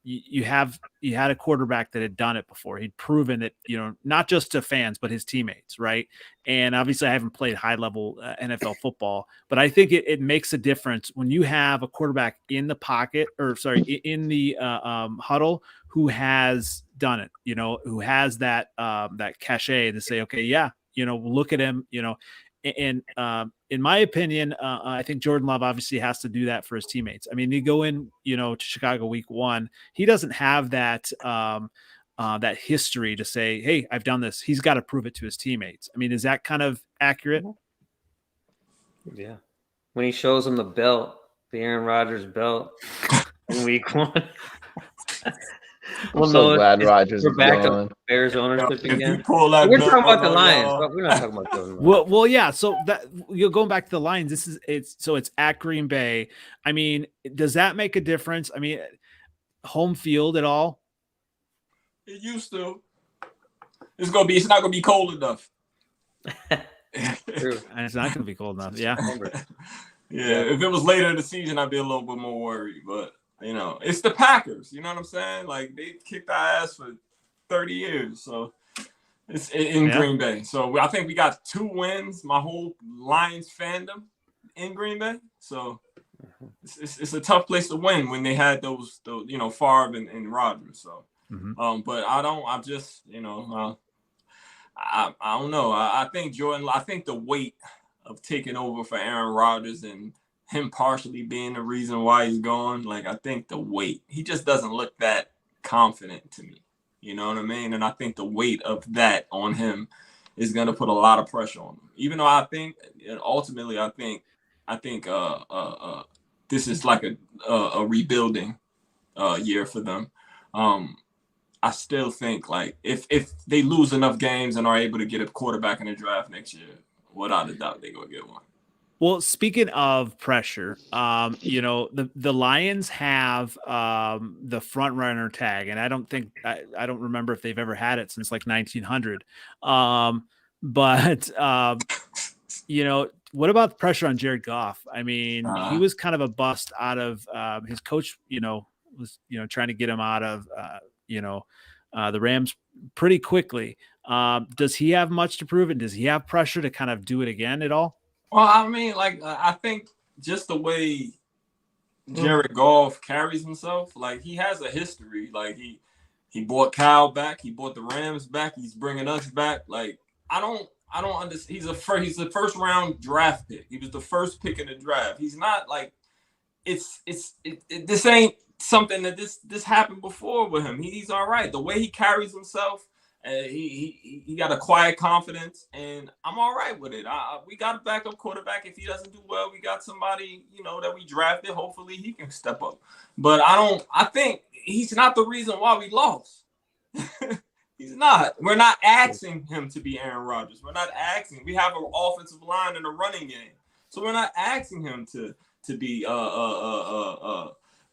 you had a quarterback that had done it before. He'd proven it, you know, not just to fans, but his teammates. Right. And obviously I haven't played high level NFL football, but I think it makes a difference when you have a quarterback in the pocket in the huddle who has done it, you know, who has that cachet to say, okay, yeah, you know, look at him, you know, and in my opinion, I think Jordan Love obviously has to do that for his teammates. I mean, you go in, you know, to Chicago week 1, he doesn't have that that history to say, hey, I've done this. He's got to prove it to his teammates. I mean, is that kind of accurate? Yeah. When he shows them the belt, the Aaron Rodgers belt in week 1. I'm so glad Rodgers is back gone. to Bears ownership again. We're talking about the Lions, but we're not talking about Jordan Love. Well, yeah. So that you're going back to the Lions. It's at Green Bay. I mean, does that make a difference? I mean, home field at all? It used to. It's not gonna be cold enough. True. And it's not going to be cold enough. Yeah. Yeah. If it was later in the season, I'd be a little bit more worried. But you know, it's the Packers. You know what I'm saying? Like they kicked our ass for 30 years, so it's in Green Bay. So I think we got 2 wins. My whole Lions fandom in Green Bay. So it's a tough place to win when they had those you know, Favre and Rodgers. So, but I'm just, you know, I don't know. I think I think the weight of taking over for Aaron Rodgers and him partially being the reason why he's gone, like I think the weight, he just doesn't look that confident to me. You know what I mean? And I think the weight of that on him is going to put a lot of pressure on him. Even though I think ultimately, I think this is like a rebuilding year for them. I still think like if they lose enough games and are able to get a quarterback in the draft next year, without a doubt they're gonna get one. Well, speaking of pressure, you know, the Lions have the front runner tag, and I don't remember if they've ever had it since like 1900. But you know, what about the pressure on Jared Goff? I mean, he was kind of a bust out of his coach, you know, was, you know, trying to get him out of the Rams pretty quickly. Does he have much to prove, and does he have pressure to kind of do it again at all? Well, I mean, like I think just the way Jared Goff carries himself, like he has a history. Like he brought Kyle back, he brought the Rams back, he's bringing us back. Like I don't understand. He's the first round draft pick. He was the first pick in the draft. He's not like this ain't something that this happened before with him. He's all right. The way he carries himself. He got a quiet confidence, and I'm all right with it. We got a backup quarterback. If he doesn't do well, we got somebody, you know, that we drafted. Hopefully he can step up. But I think he's not the reason why we lost. He's not. We're not asking him to be Aaron Rodgers. We're not asking. We have an offensive line and a running game. So we're not asking him to be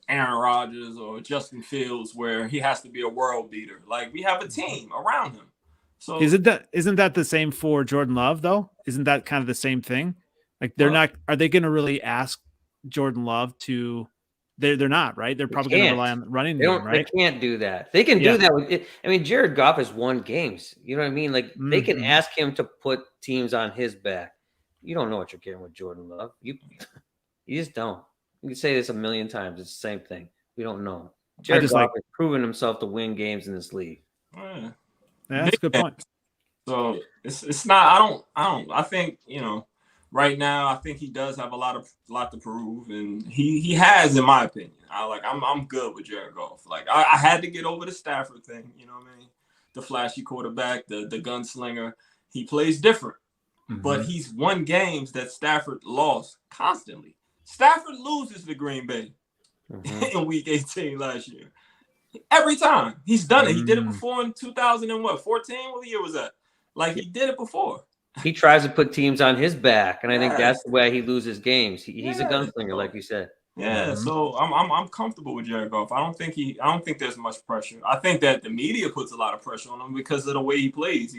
Aaron Rodgers or Justin Fields, where he has to be a world beater. Like we have a team around him. So isn't that the same for Jordan Love though? Isn't that kind of the same thing? Like are they going to really ask Jordan Love to They're not, right? They're probably going to rely on the running game, right? They can't do that. They can do that with it. I mean, Jared Goff has won games. You know what I mean? Like they can ask him to put teams on his back. You don't know what you're getting with Jordan Love. You just don't. You can say this a million times. It's the same thing. We don't know. Jared Goff has proven himself to win games in this league. Yeah, that's a good point. So it's not. I think right now I think he does have a lot to prove, and he has, in my opinion. I'm good with Jared Goff. Like I had to get over the Stafford thing. You know what I mean? The flashy quarterback, the gunslinger. He plays different, but he's won games that Stafford lost constantly. Stafford loses to Green Bay in Week 18 last year. Every time he's done it. He did it before in 2014. What year was that? Like he did it before. He tries to put teams on his back, and I think that's the way he loses games. He's a gunslinger, like you said. Yeah, so I'm comfortable with Jared Goff. I don't think there's much pressure. I think that the media puts a lot of pressure on him because of the way he plays.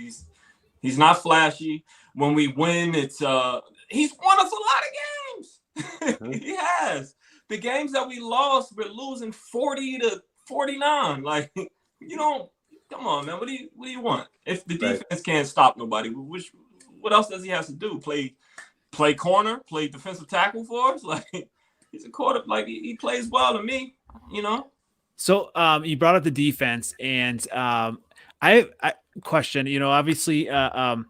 He's not flashy. When we win, it's he's won us a lot of games. He has. The games that we lost, we're losing 40-49. Like come on, man. What do you want? If the defense can't stop nobody, what else does he have to do? Play corner, play defensive tackle for us? Like he's a quarter. Like he plays well to me. So you brought up the defense, and I question. Obviously, I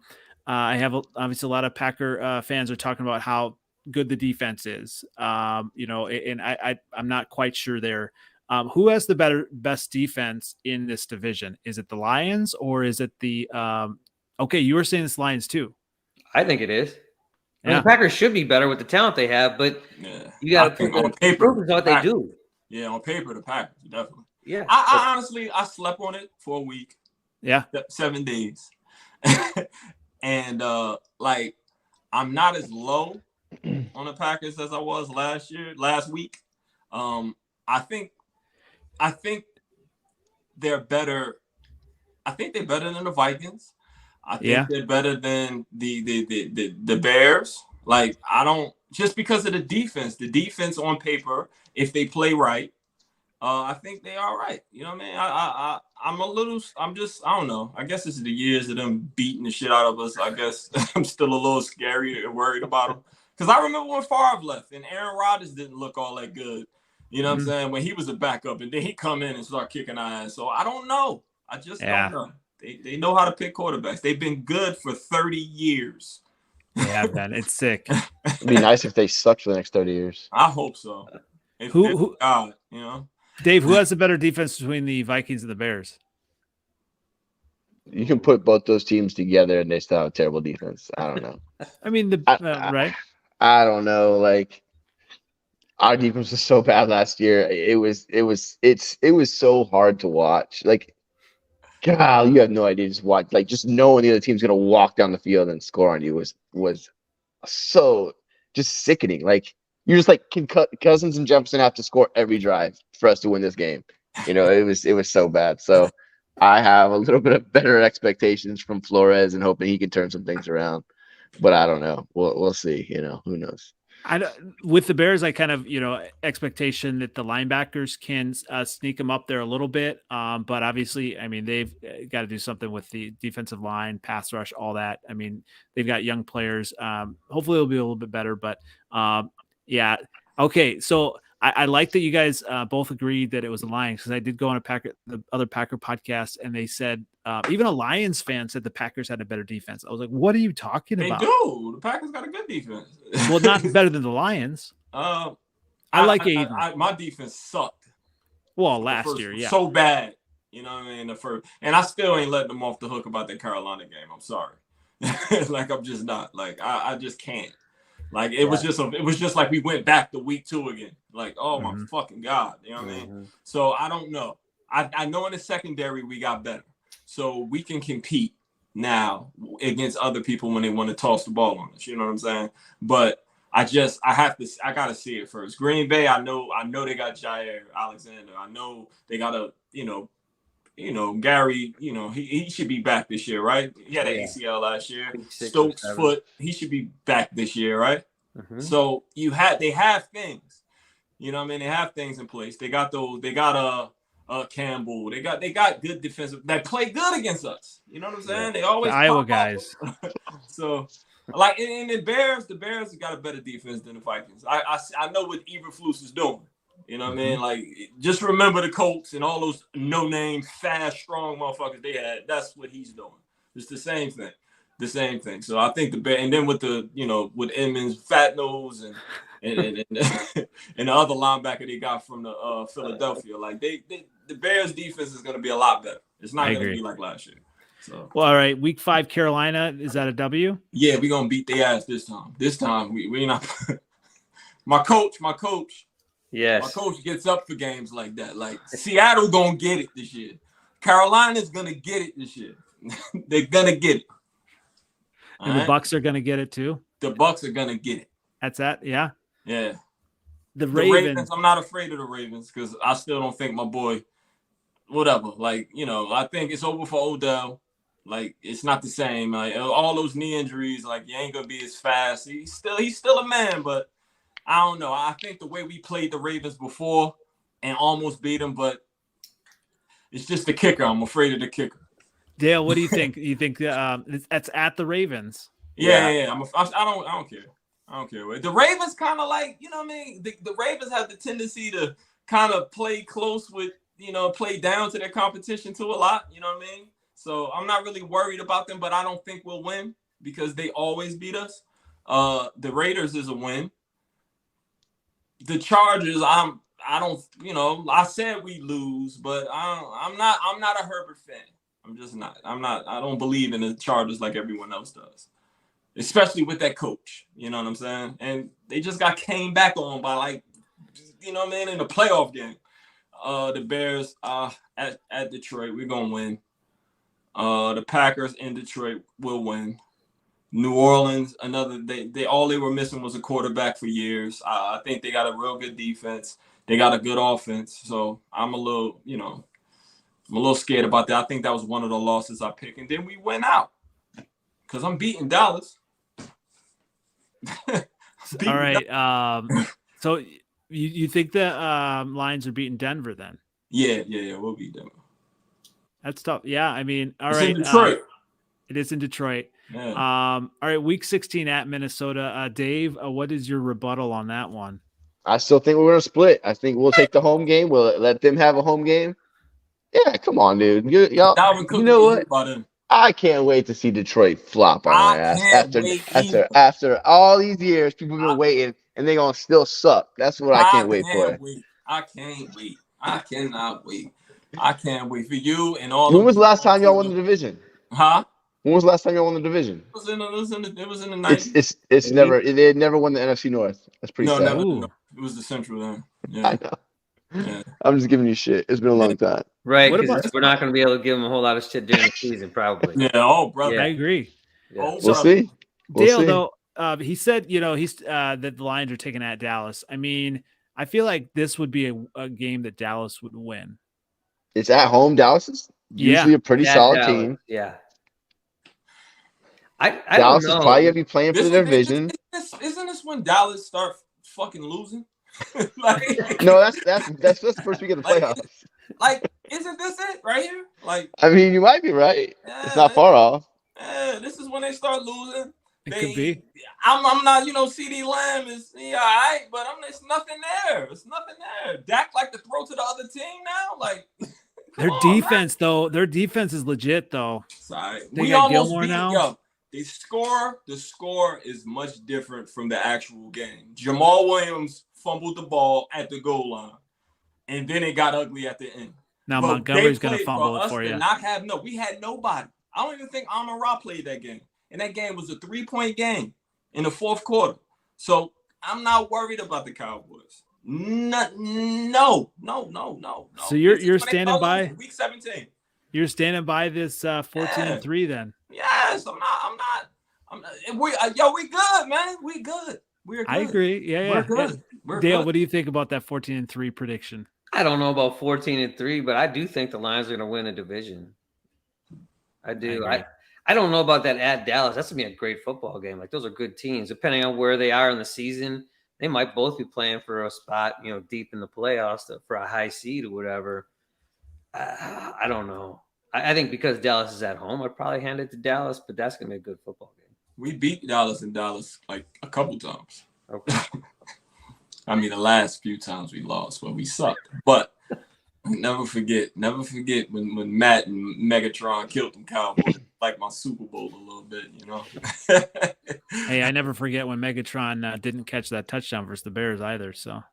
have obviously a lot of Packer fans are talking about how good the defense is. And I'm not quite sure there. Who has the best defense in this division? Is it the Lions or is it the okay, you were saying it's Lions too. I think it is. I mean, the Packers should be better with the talent they have, but you got to put on paper what they do. Yeah, on paper, the Packers, definitely. Yeah. I honestly slept on it for a week. Yeah. 7 days. And I'm not as low on the Packers as I was last week. I think they're better. I think they're better than the Vikings. I think they're better than the Bears. Like just because of the defense. The defense on paper, if they play right, I think they are right. You know what I mean? I don't know. I guess it's the years of them beating the shit out of us. I guess I'm still a little scary and worried about them. Because I remember when Favre left and Aaron Rodgers didn't look all that good. You know what I'm saying? When he was a backup and then he come in and start kicking our ass. So I don't know. I just don't know. They know how to pick quarterbacks. They've been good for 30 years. Yeah, man, it's sick. It'd be nice if they sucked for the next 30 years. I hope so. Who Dave, who has a better defense between the Vikings and the Bears? You can put both those teams together and they still have a terrible defense. I don't know. I mean, right? I don't know. Like our defense was so bad last year. It was so hard to watch. Like, God, you have no idea. Just knowing the other team's gonna walk down the field and score on you was so just sickening. Like you're just like, can Cousins and Jefferson have to score every drive for us to win this game? It was so bad. So I have a little bit of better expectations from Flores and hoping he can turn some things around. But I don't know. We'll see. Who knows? With the Bears, I kind of, expectation that the linebackers can sneak them up there a little bit. But obviously, I mean, they've got to do something with the defensive line, pass rush, all that. I mean, they've got young players. Hopefully it'll be a little bit better, but yeah. Okay. So I like that you guys both agreed that it was the Lions, because I did go on the other Packer podcast, and they said even a Lions fan said the Packers had a better defense. I was like, what are you talking about? They do. The Packers got a good defense. Well, not better than the Lions. I like Aiden. My defense sucked. Well, last year, yeah. So bad. You know what I mean? And I still ain't letting them off the hook about that Carolina game. I'm sorry. Like, I'm just not. Like, I just can't. Like it was just like we went back to week 2 again. Like, oh my fucking God. You know what I mean? So I don't know. I know in the secondary we got better. So we can compete now against other people when they want to toss the ball on us. You know what I'm saying? But I gotta see it first. Green Bay, I know they got Jair Alexander. I know they got Gary, he should be back this year, right? He had an ACL last year. Stokes' foot, he should be back this year, right? So they have things. You know what I mean? They have things in place. They got Campbell. They got good defensive that play good against us. You know what I'm saying? Yeah. They always The Iowa guys. So like in the Bears have got a better defense than the Vikings. I know what Eberflus is doing. You know what I mean? Like, just remember the Colts and all those no-name, fast, strong motherfuckers they had. That's what he's doing. It's the same thing. The same thing. So I think and then with with Edmonds, Fat Nose, and the other linebacker they got from the Philadelphia, like the Bears defense is going to be a lot better. It's not going to be like last year. So, well, all right. Week 5, Carolina, is that a W? Yeah, we're gonna beat their ass this time. This time we not. My coach. Yes. My coach gets up for games like that. Like, Seattle gonna get it this year. Carolina's gonna get it this year. They're gonna get it. And the Bucks are gonna get it too. The Bucks are gonna get it. That's that. Yeah. Yeah. The Ravens. I'm not afraid of the Ravens because I still don't think my boy. Whatever. Like, I think it's over for Odell. Like, it's not the same. Like, all those knee injuries. Like, you ain't gonna be as fast. He's still a man, but. I don't know. I think the way we played the Ravens before and almost beat them, but it's just the kicker. I'm afraid of the kicker. Dale, what do you think? You think that's at the Ravens? Yeah. I don't care. I don't care. The Ravens kind of like, you know what I mean? The Ravens have the tendency to kind of play close with, play down to their competition too a lot. You know what I mean? So I'm not really worried about them, but I don't think we'll win because they always beat us. The Raiders is a win. The Chargers, I said we lose, but I'm not a Herbert fan. I'm just not. I don't believe in the Chargers like everyone else does, especially with that coach. You know what I'm saying? And they just came back on by in the playoff game. The Bears at Detroit, we're gonna win. The Packers in Detroit will win. New Orleans, they all they were missing was a quarterback for years. I think they got a real good defense. They got a good offense. So I'm a little scared about that. I think that was one of the losses I picked. And then we went out because I'm beating Dallas. All right. So you think the Lions are beating Denver then? Yeah. We'll beat Denver. That's tough. Yeah. I mean, all it's right. In Detroit. It is in Detroit. Yeah. All right, week 16 at Minnesota. Dave, what is your rebuttal on that one? I still think we're gonna split. I think we'll take the home game. We'll let them have a home game. Yeah, come on, dude. Y'all, you know what? I can't wait to see Detroit flop on our ass. After all these years, people have been waiting, and they're gonna still suck. That's what I can't wait for. I can't wait. I cannot wait. I can't wait for you and all. When was the last time y'all won the division? Huh? When was the last time you won the division? It was in the 90s. It's never. They had never won the NFC North. That's pretty sad. No. It was the Central then. Yeah. I know. Yeah. I'm just giving you shit. It's been a long time. Right, because we're not going to be able to give them a whole lot of shit during the season, probably. Yeah. Oh, brother. Yeah. I agree. Yeah. We'll see. Dale, though, he said, he's that the Lions are taking at Dallas. I mean, I feel like this would be a game that Dallas would win. It's at home. Dallas is usually a pretty solid team. Yeah. Dallas is probably gonna be playing for their division. Isn't this when Dallas start fucking losing? No, that's the first week of the playoffs. Isn't this it right here? I mean, you might be right. Yeah, it's not far off. Yeah, this is when they start losing. It could be. I'm not, CD Lamb is all right, but it's nothing there. It's nothing there. Dak like to throw to the other team now, Their defense, though, their defense is legit, though. Sorry. We got Gilmore now. The score is much different from the actual game. Jamal Williams fumbled the ball at the goal line, and then it got ugly at the end. Now Montgomery's going to fumble it for you. We had nobody. I don't even think Amon-Ra played that game, and that game was a 3-point game in the fourth quarter. So I'm not worried about the Cowboys. No. So you're standing by week 17. You're standing by this 14-3 then. Yes, I'm not. We good, man. We good. We're good. I agree. Yeah. We're good. Dale, what do you think about that 14-3 prediction? I don't know about 14-3, but I do think the Lions are going to win a division. I do. I don't know about that at Dallas. That's going to be a great football game. Those are good teams, depending on where they are in the season. they might both be playing for a spot, deep in the playoffs for a high seed or whatever. I don't know. I think because Dallas is at home, I'd probably hand it to Dallas, but that's going to be a good football game. We beat Dallas in Dallas like a couple times. Okay. I mean, the last few times we lost, but we sucked. But never forget when Matt and Megatron killed them Cowboys, like my Super Bowl a little bit, Hey, I never forget when Megatron didn't catch that touchdown versus the Bears either. So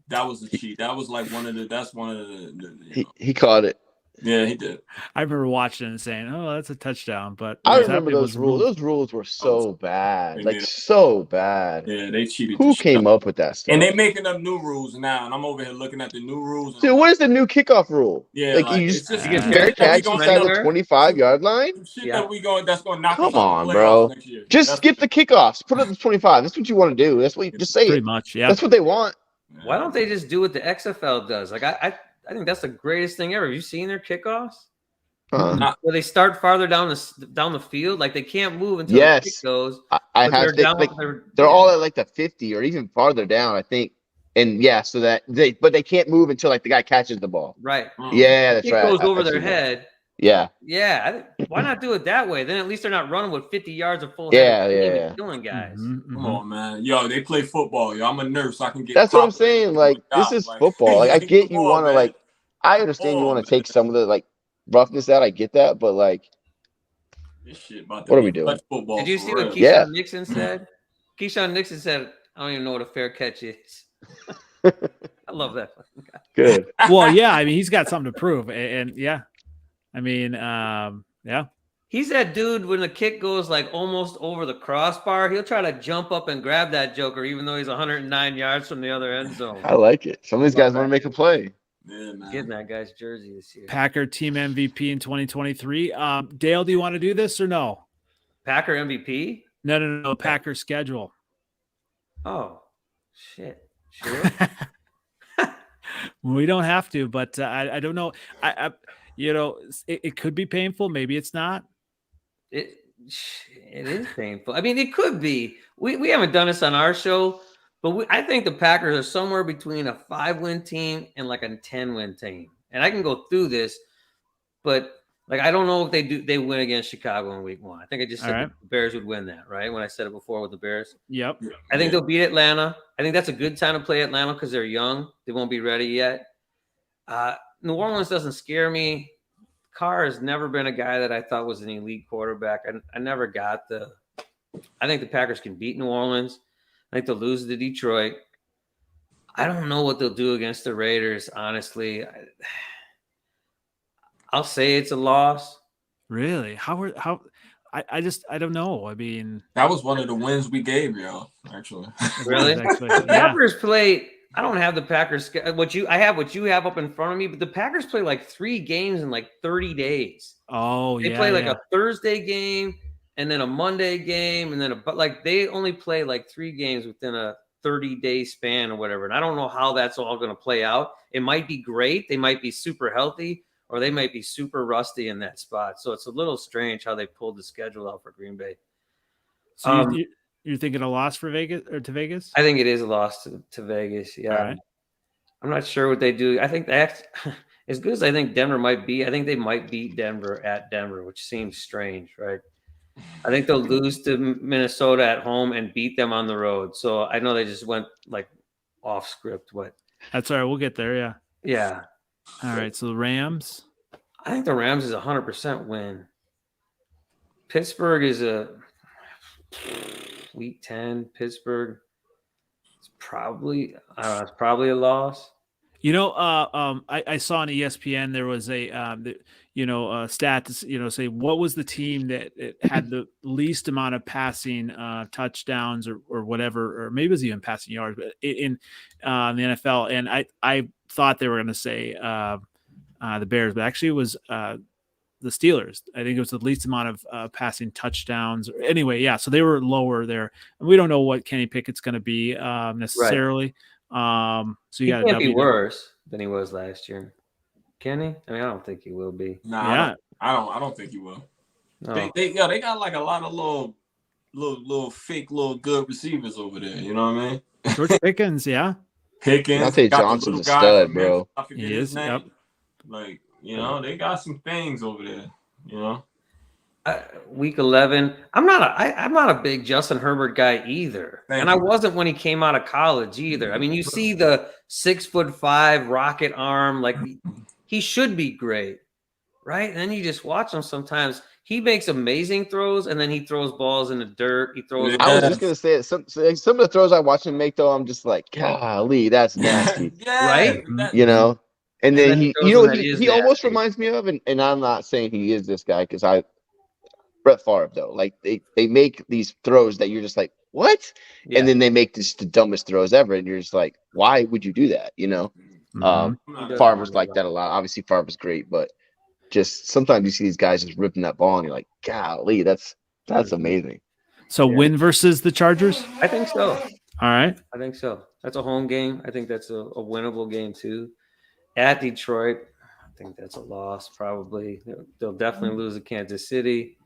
that was a cheat. That was like one of the. He caught it. Yeah, he did. I remember watching and saying, "Oh, that's a touchdown." But I remember those rules. Those rules were so bad, so bad. Yeah, they cheated. Who came up with that stuff? And they making up new rules now, and I'm over here looking at the new rules. Dude, what is the new kickoff rule? Yeah, like you just fair catch inside the 25-yard line. Shit that that's going to knock Come on, bro. Next year. Just skip the kickoffs. Put it at the 25. That's what you want to do. That's what you just say. Pretty much, yeah. That's what they want. Why don't they just do what the XFL does? Like I think that's the greatest thing ever. Have you seen their kickoffs? Where they start farther down the field, like they can't move until the kick goes. I have they're all at like the 50 or even farther down, I think. And so that they can't move until like the guy catches the ball. Right. Yeah, that's right. It goes over their head. Yeah. Yeah. Why not do it that way? Then at least they're not running with 50 yards of full head. Killing guys. Come on, man. Yo, they play football. Yo, I'm a nurse. So I can get. That's what I'm saying. Like this is football. Like I get you want to like. I understand you want to take some of the like roughness out. I get that, but like, this shit about what are we doing? Football, did you see what Keyshawn Nixon said? Keyshawn Nixon said, "I don't even know what a fair catch is." I love that fucking guy. Good. Well, yeah. I mean, he's got something to prove, and yeah. I mean, yeah. He's that dude when the kick goes like almost over the crossbar, he'll try to jump up and grab that joker, even though he's 109 yards from the other end zone. I like it. Some of these guys want to make a play. Yeah, man. Getting that guy's jersey this year. Packer team MVP in 2023. Dale, do you want to do this or no? Packer MVP? No. Packer schedule. Oh, shit. Sure. We don't have to, but I don't know. It could be painful. Maybe it's not. It is painful. I mean, it could be. We haven't done this on our show, but I think the Packers are somewhere between a 5-win team and like a 10-win team. And I can go through this, but like I don't know if they win against Chicago in week 1. I think I just said the Bears would win that, right? When I said it before with the Bears. Yep. I think they'll beat Atlanta. I think that's a good time to play Atlanta because they're young. They won't be ready yet. New Orleans doesn't scare me. Carr has never been a guy that I thought was an elite quarterback. I never got I think the Packers can beat New Orleans. I think they'll lose to Detroit. I don't know what they'll do against the Raiders, honestly. I'll say it's a loss. Really? I don't know. I mean, that was one of the wins we gave y'all, actually. Really? The Packers play. I don't have the Packers. I have what you have up in front of me, but the Packers play like 3 games in like 30 days. Oh, they play like a Thursday game and then a Monday game and then but they only play like 3 games within a 30-day span or whatever. And I don't know how that's all going to play out. It might be great. They might be super healthy or they might be super rusty in that spot. So it's a little strange how they pulled the schedule out for Green Bay. So you're thinking a loss for Vegas or to Vegas? I think it is a loss to Vegas. Yeah. Right. I'm not sure what they do. I think as good as I think Denver might be, I think they might beat Denver at Denver, which seems strange, right? I think they'll lose to Minnesota at home and beat them on the road. So I know they just went like off script. What? That's all right. We'll get there. Yeah. Yeah. All right. So the Rams. I think the Rams is 100% win. Pittsburgh is a week 10. Pittsburgh. It's probably a loss. I saw on ESPN there was a stat to say what was the team that had the least amount of passing touchdowns or whatever, or maybe it was even passing yards, but in the NFL. And I thought they were going to say the Bears, but actually it was the Steelers. I think it was the least amount of passing touchdowns. Anyway, yeah. So they were lower there, and we don't know what Kenny Pickett's going to be necessarily. Right. So you got to be worse than he was last year. Can he? I mean, I don't think he will be. Nah, yeah. I don't think he will. No. They got like a lot of little little fake, little good receivers over there. You know what I mean? George Pickens, yeah. Pickens. Dante Johnson's a stud, bro. I forget He his is. name. Yep. Like, you know, they got some things over there. You know. Week 11. I'm not a big Justin Herbert guy either, I wasn't when he came out of college either. I mean, you see the 6'5" rocket arm, like he should be great, right? And then you just watch him sometimes. He makes amazing throws, and then he throws balls in the dirt. He throws. I was just gonna say it. Some of the throws I watch him make, though, I'm just like, golly, that's nasty, right? You know. And then he almost nasty. reminds me of, and I'm not saying he is this guy because Brett Favre, though, like they make these throws that you're just like, what? Yeah. And then they make the dumbest throws ever, and you're just like, why would you do that? You know, Favre was like that a lot. Obviously, Favre was great, but just sometimes you see these guys just ripping that ball, and you're like, golly, that's amazing. So win versus the Chargers? I think so. All right. I think so. That's a home game. I think that's a winnable game too. At Detroit, I think that's a loss probably. They'll definitely lose to Kansas City.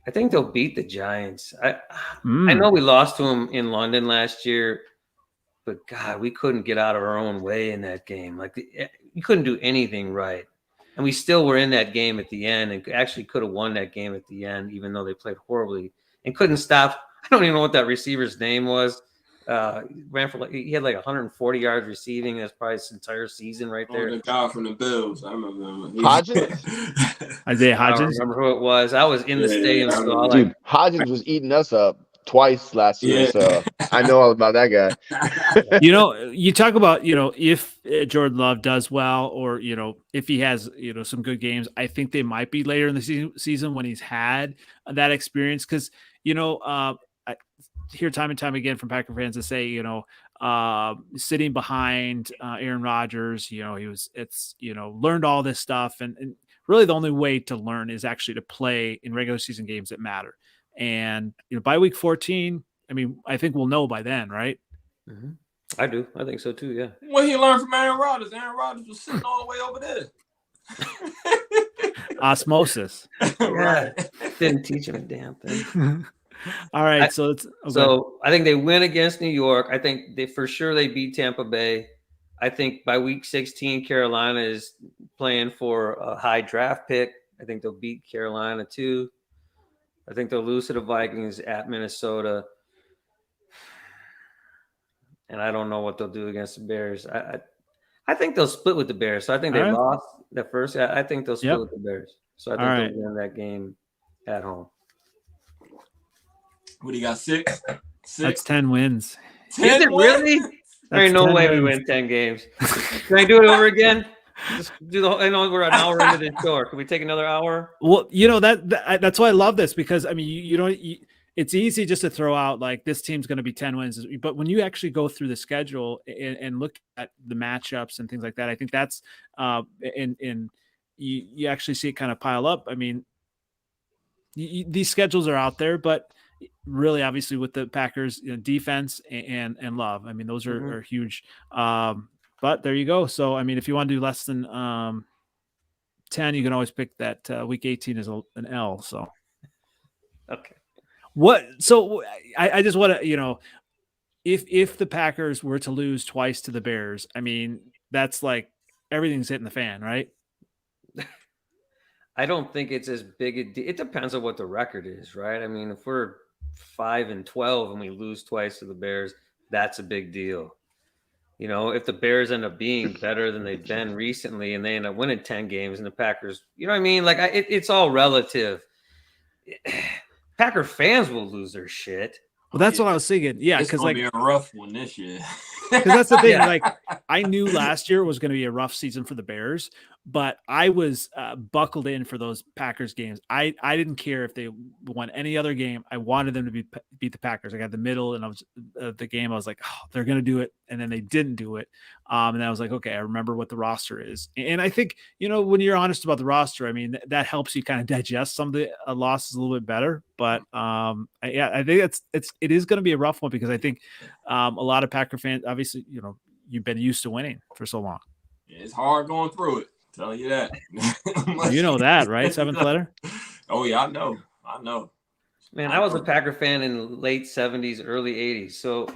I think they'll beat the Giants. I know we lost to them in London last year, but God, we couldn't get out of our own way in that game. Like we couldn't do anything right. And we still were in that game at the end and actually could have won that game at the end, even though they played horribly and couldn't stop. I don't even know what that receiver's name was. Ran for he had like 140 yards receiving. That's probably his entire season right there. The guy from the Bills, I remember him. Hodgins? Isaiah Hodgins? I don't remember who it was. I was in the stadium. So dude, Hodgins was eating us up twice last year, so I know all about that guy. You know, you talk about, you know, if Jordan Love does well, or, you know, if he has, you know, some good games, I think they might be later in the season when he's had that experience. Because, you know, I hear time and time again from Packer fans to say, you know, sitting behind Aaron Rodgers, you know, learned all this stuff. And really the only way to learn is actually to play in regular season games that matter. And, you know, by week 14, I mean, I think we'll know by then, right? Mm-hmm. I do. I think so too. Yeah. What he learned from Aaron Rodgers. Aaron Rodgers was sitting all the way over there. Osmosis. Right. Didn't teach him a damn thing. All right. I think they win against New York. I think they beat Tampa Bay. I think by week 16, Carolina is playing for a high draft pick. I think they'll beat Carolina too. I think they'll lose to the Vikings at Minnesota. And I don't know what they'll do against the Bears. I think they'll split with the Bears. So I think they lost the first. I think they'll split with the Bears. So I think they'll win that game at home. What do you got? Six? That's 10 wins. 10 Is it really? There ain't no way we win 10 games. Can I do it over again? Just do the whole. I know we're an hour into the show. Can we take another hour? Well, you know that's why I love this, because I mean, you know, it's easy just to throw out like this team's going to be 10 wins, but when you actually go through the schedule and look at the matchups and things like that, I think that's and you actually see it kind of pile up. I mean, these schedules are out there, but really, obviously, with the Packers, you know, defense and Love, I mean, those are huge. But there you go. So, I mean, if you want to do less than 10, you can always pick that week 18 as an L. So, okay. So I just want to, you know, if the Packers were to lose twice to the Bears, I mean, that's like everything's hitting the fan, right? I don't think it's as big a deal. It depends on what the record is, right? I mean, if we're 5-12 and we lose twice to the Bears, that's a big deal. You know, if the Bears end up being better than they've been recently and they end up winning 10 games and the Packers, you know what I mean? Like, it's all relative. Packer fans will lose their shit. Well, that's what I was thinking. Yeah, because like be a rough one this year. Because that's the thing. Yeah. Like, I knew last year was going to be a rough season for the Bears, but I was buckled in for those Packers games. I didn't care if they won any other game. I wanted them to beat the Packers. I got the middle, and I was the game. I was like, oh, they're going to do it, and then they didn't do it. And I was like, okay, I remember what the roster is. And I think, you know, when you're honest about the roster, I mean, that helps you kind of digest some of the losses a little bit better. But I think it is going to be a rough one, because I think a lot of Packer fans, obviously, you know, you've been used to winning for so long. Yeah, it's hard going through it. Telling you that. You know that, right? Seventh letter. Oh yeah, I know. Man, I was a Packer fan in the late 70s, early 80s. So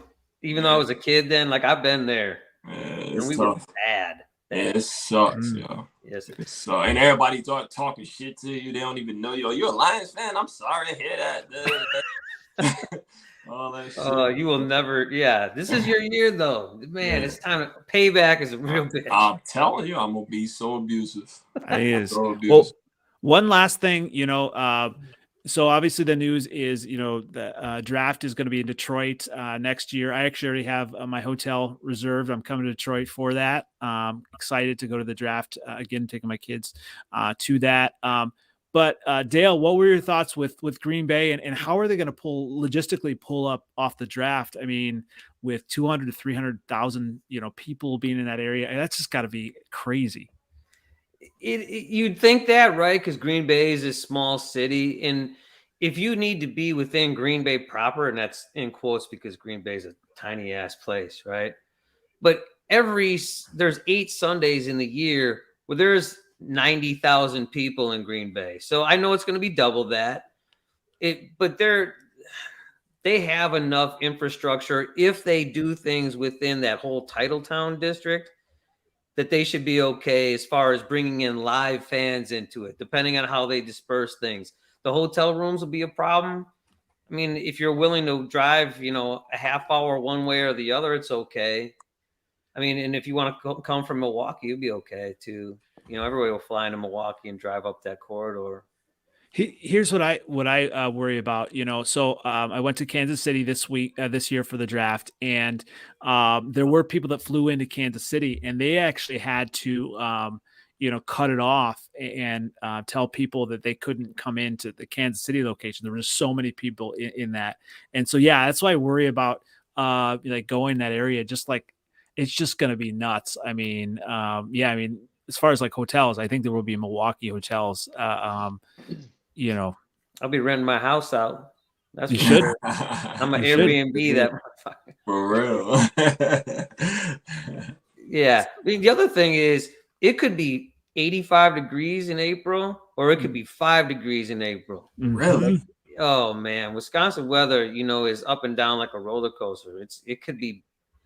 even though I was a kid then, like I've been there. Yeah, and we were bad. Yeah, it sucks, yo. Yes, it sucks. And everybody start talking shit to you. They don't even know you. You're a Lions fan. I'm sorry to hear that. All that shit. Oh, you will never. Yeah, this is your year, though. Man, it's time to payback is a real bitch. I'm telling you, I'm gonna be so abusive. It is. Well, one last thing, so obviously the news is, the draft is going to be in Detroit next year. I actually already have my hotel reserved. I'm coming to Detroit for that. Excited to go to the draft again, taking my kids to that. But Dale, what were your thoughts with Green Bay and how are they going to logistically pull up off the draft? I mean, with 200 to 300,000, people being in that area, that's just got to be crazy. You'd think that, right? Because Green Bay is a small city, and if you need to be within Green Bay proper, and that's in quotes because Green Bay is a tiny ass place, right? But there's 8 Sundays in the year where there's 90,000 people in Green Bay, so I know it's going to be double that. But they have enough infrastructure if they do things within that whole Titletown district, that they should be okay as far as bringing in live fans into it, depending on how they disperse things. The hotel rooms will be a problem. I mean, if you're willing to drive, a half hour one way or the other, it's okay. I mean, and if you want to come from Milwaukee, you'll be okay too. Everybody will fly into Milwaukee and drive up that corridor. Here's what I worry about, So I went to Kansas City this year for the draft, and there were people that flew into Kansas City, and they actually had to, cut it off and tell people that they couldn't come into the Kansas City location. There were just so many people in that, and so yeah, that's why I worry about going in that area. Just like it's just going to be nuts. I mean, as far as like hotels, I think there will be Milwaukee hotels. I'll be renting my house out. That's you should. I'm an Airbnb that for real. Yeah. I mean, the other thing is it could be 85 degrees in April, or it could be 5 degrees in April. Really? Oh man, Wisconsin weather, is up and down like a roller coaster. It could be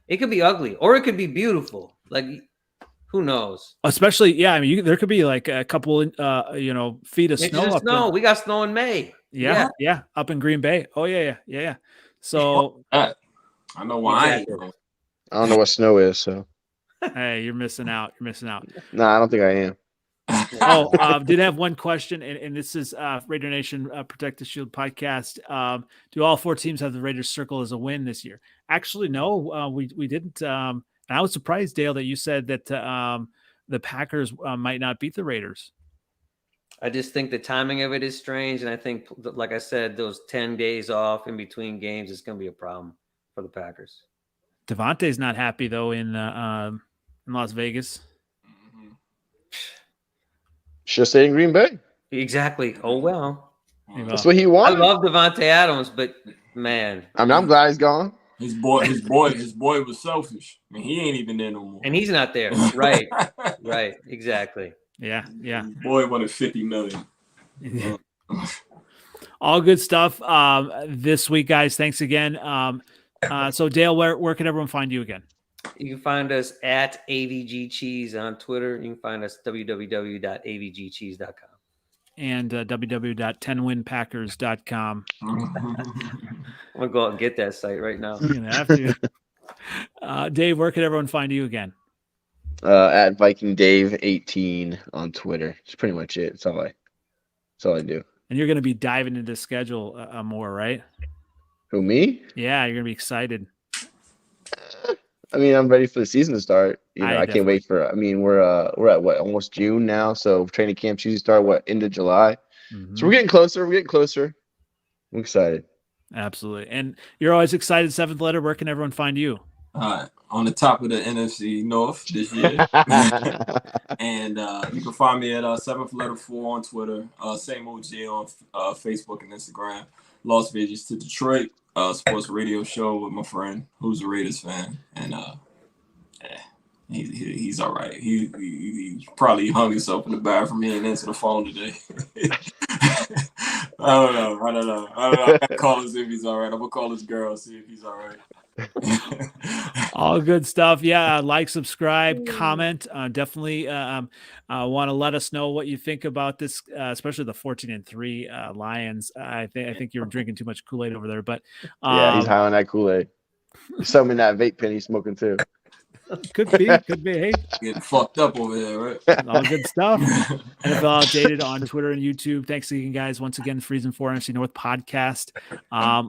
ugly, or it could be beautiful. Like, who knows? Especially, yeah. I mean, there could be like a couple, feet of snow. We got snow in May. Yeah, up in Green Bay. Oh yeah. So I know why. I don't know what snow is. So hey, you're missing out. No, I don't think I am. Did have one question, and this is Raider Nation Protect the Shield podcast. Do all 4 teams have the Raiders circle as a win this year? Actually, no, we didn't. And I was surprised, Dale, that you said that the Packers might not beat the Raiders. I just think the timing of it is strange, and I think, like I said, those 10 days off in between games is going to be a problem for the Packers. Devontae's not happy though in Las Vegas. Should stay in Green Bay. Exactly. Oh well. That's what he wanted. I love Devontae Adams, but man, I mean, I'm glad he's gone. His boy was selfish. I mean, he ain't even there no more. And he's not there. Right. Right. Exactly. Yeah. His boy wanted $50 million. All good stuff this week, guys. Thanks again. So Dale, where can everyone find you again? You can find us at AVG Cheese on Twitter. You can find us www.avgcheese.com. And www.10winpackers.com. I'm going to go out and get that site right now. You're going to have to. Dave, where can everyone find you again? At Viking Dave 18 on Twitter. That's pretty much it. That's all I do. And you're going to be diving into schedule more, right? Who, me? Yeah, you're going to be excited. I mean, I'm ready for the season to start. I can't wait for. I mean, we're at what, almost June now, so training camps usually start end of July. Mm-hmm. So we're getting closer. I'm excited. Absolutely, and you're always excited. 7th letter. Where can everyone find you? On the top of the NFC North this year, and you can find me at 7th letter 4 on Twitter. Same OG on Facebook and Instagram. Las Vegas to Detroit. Sports radio show with my friend who's a Raiders fan, and he's all right. He probably hung himself in the bathroom. He ain't answer the phone today. I don't know. I gotta call him, see if he's all right. I'm gonna call this girl, see if he's all right. All good stuff. Yeah, like, subscribe, comment. Definitely want to let us know what you think about this, especially the 14-3 Lions. I think you're drinking too much Kool-Aid over there, but yeah, he's high on that Kool-Aid. Some in that vape pen he's smoking too. Could be. Hey, getting fucked up over there, right? All good stuff. NFL Outdated on Twitter and YouTube. Thanks again, guys. Once again, Freezin 4 NFC North Podcast.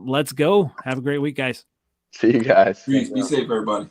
Let's go. Have a great week, guys. See you guys. Be safe, everybody.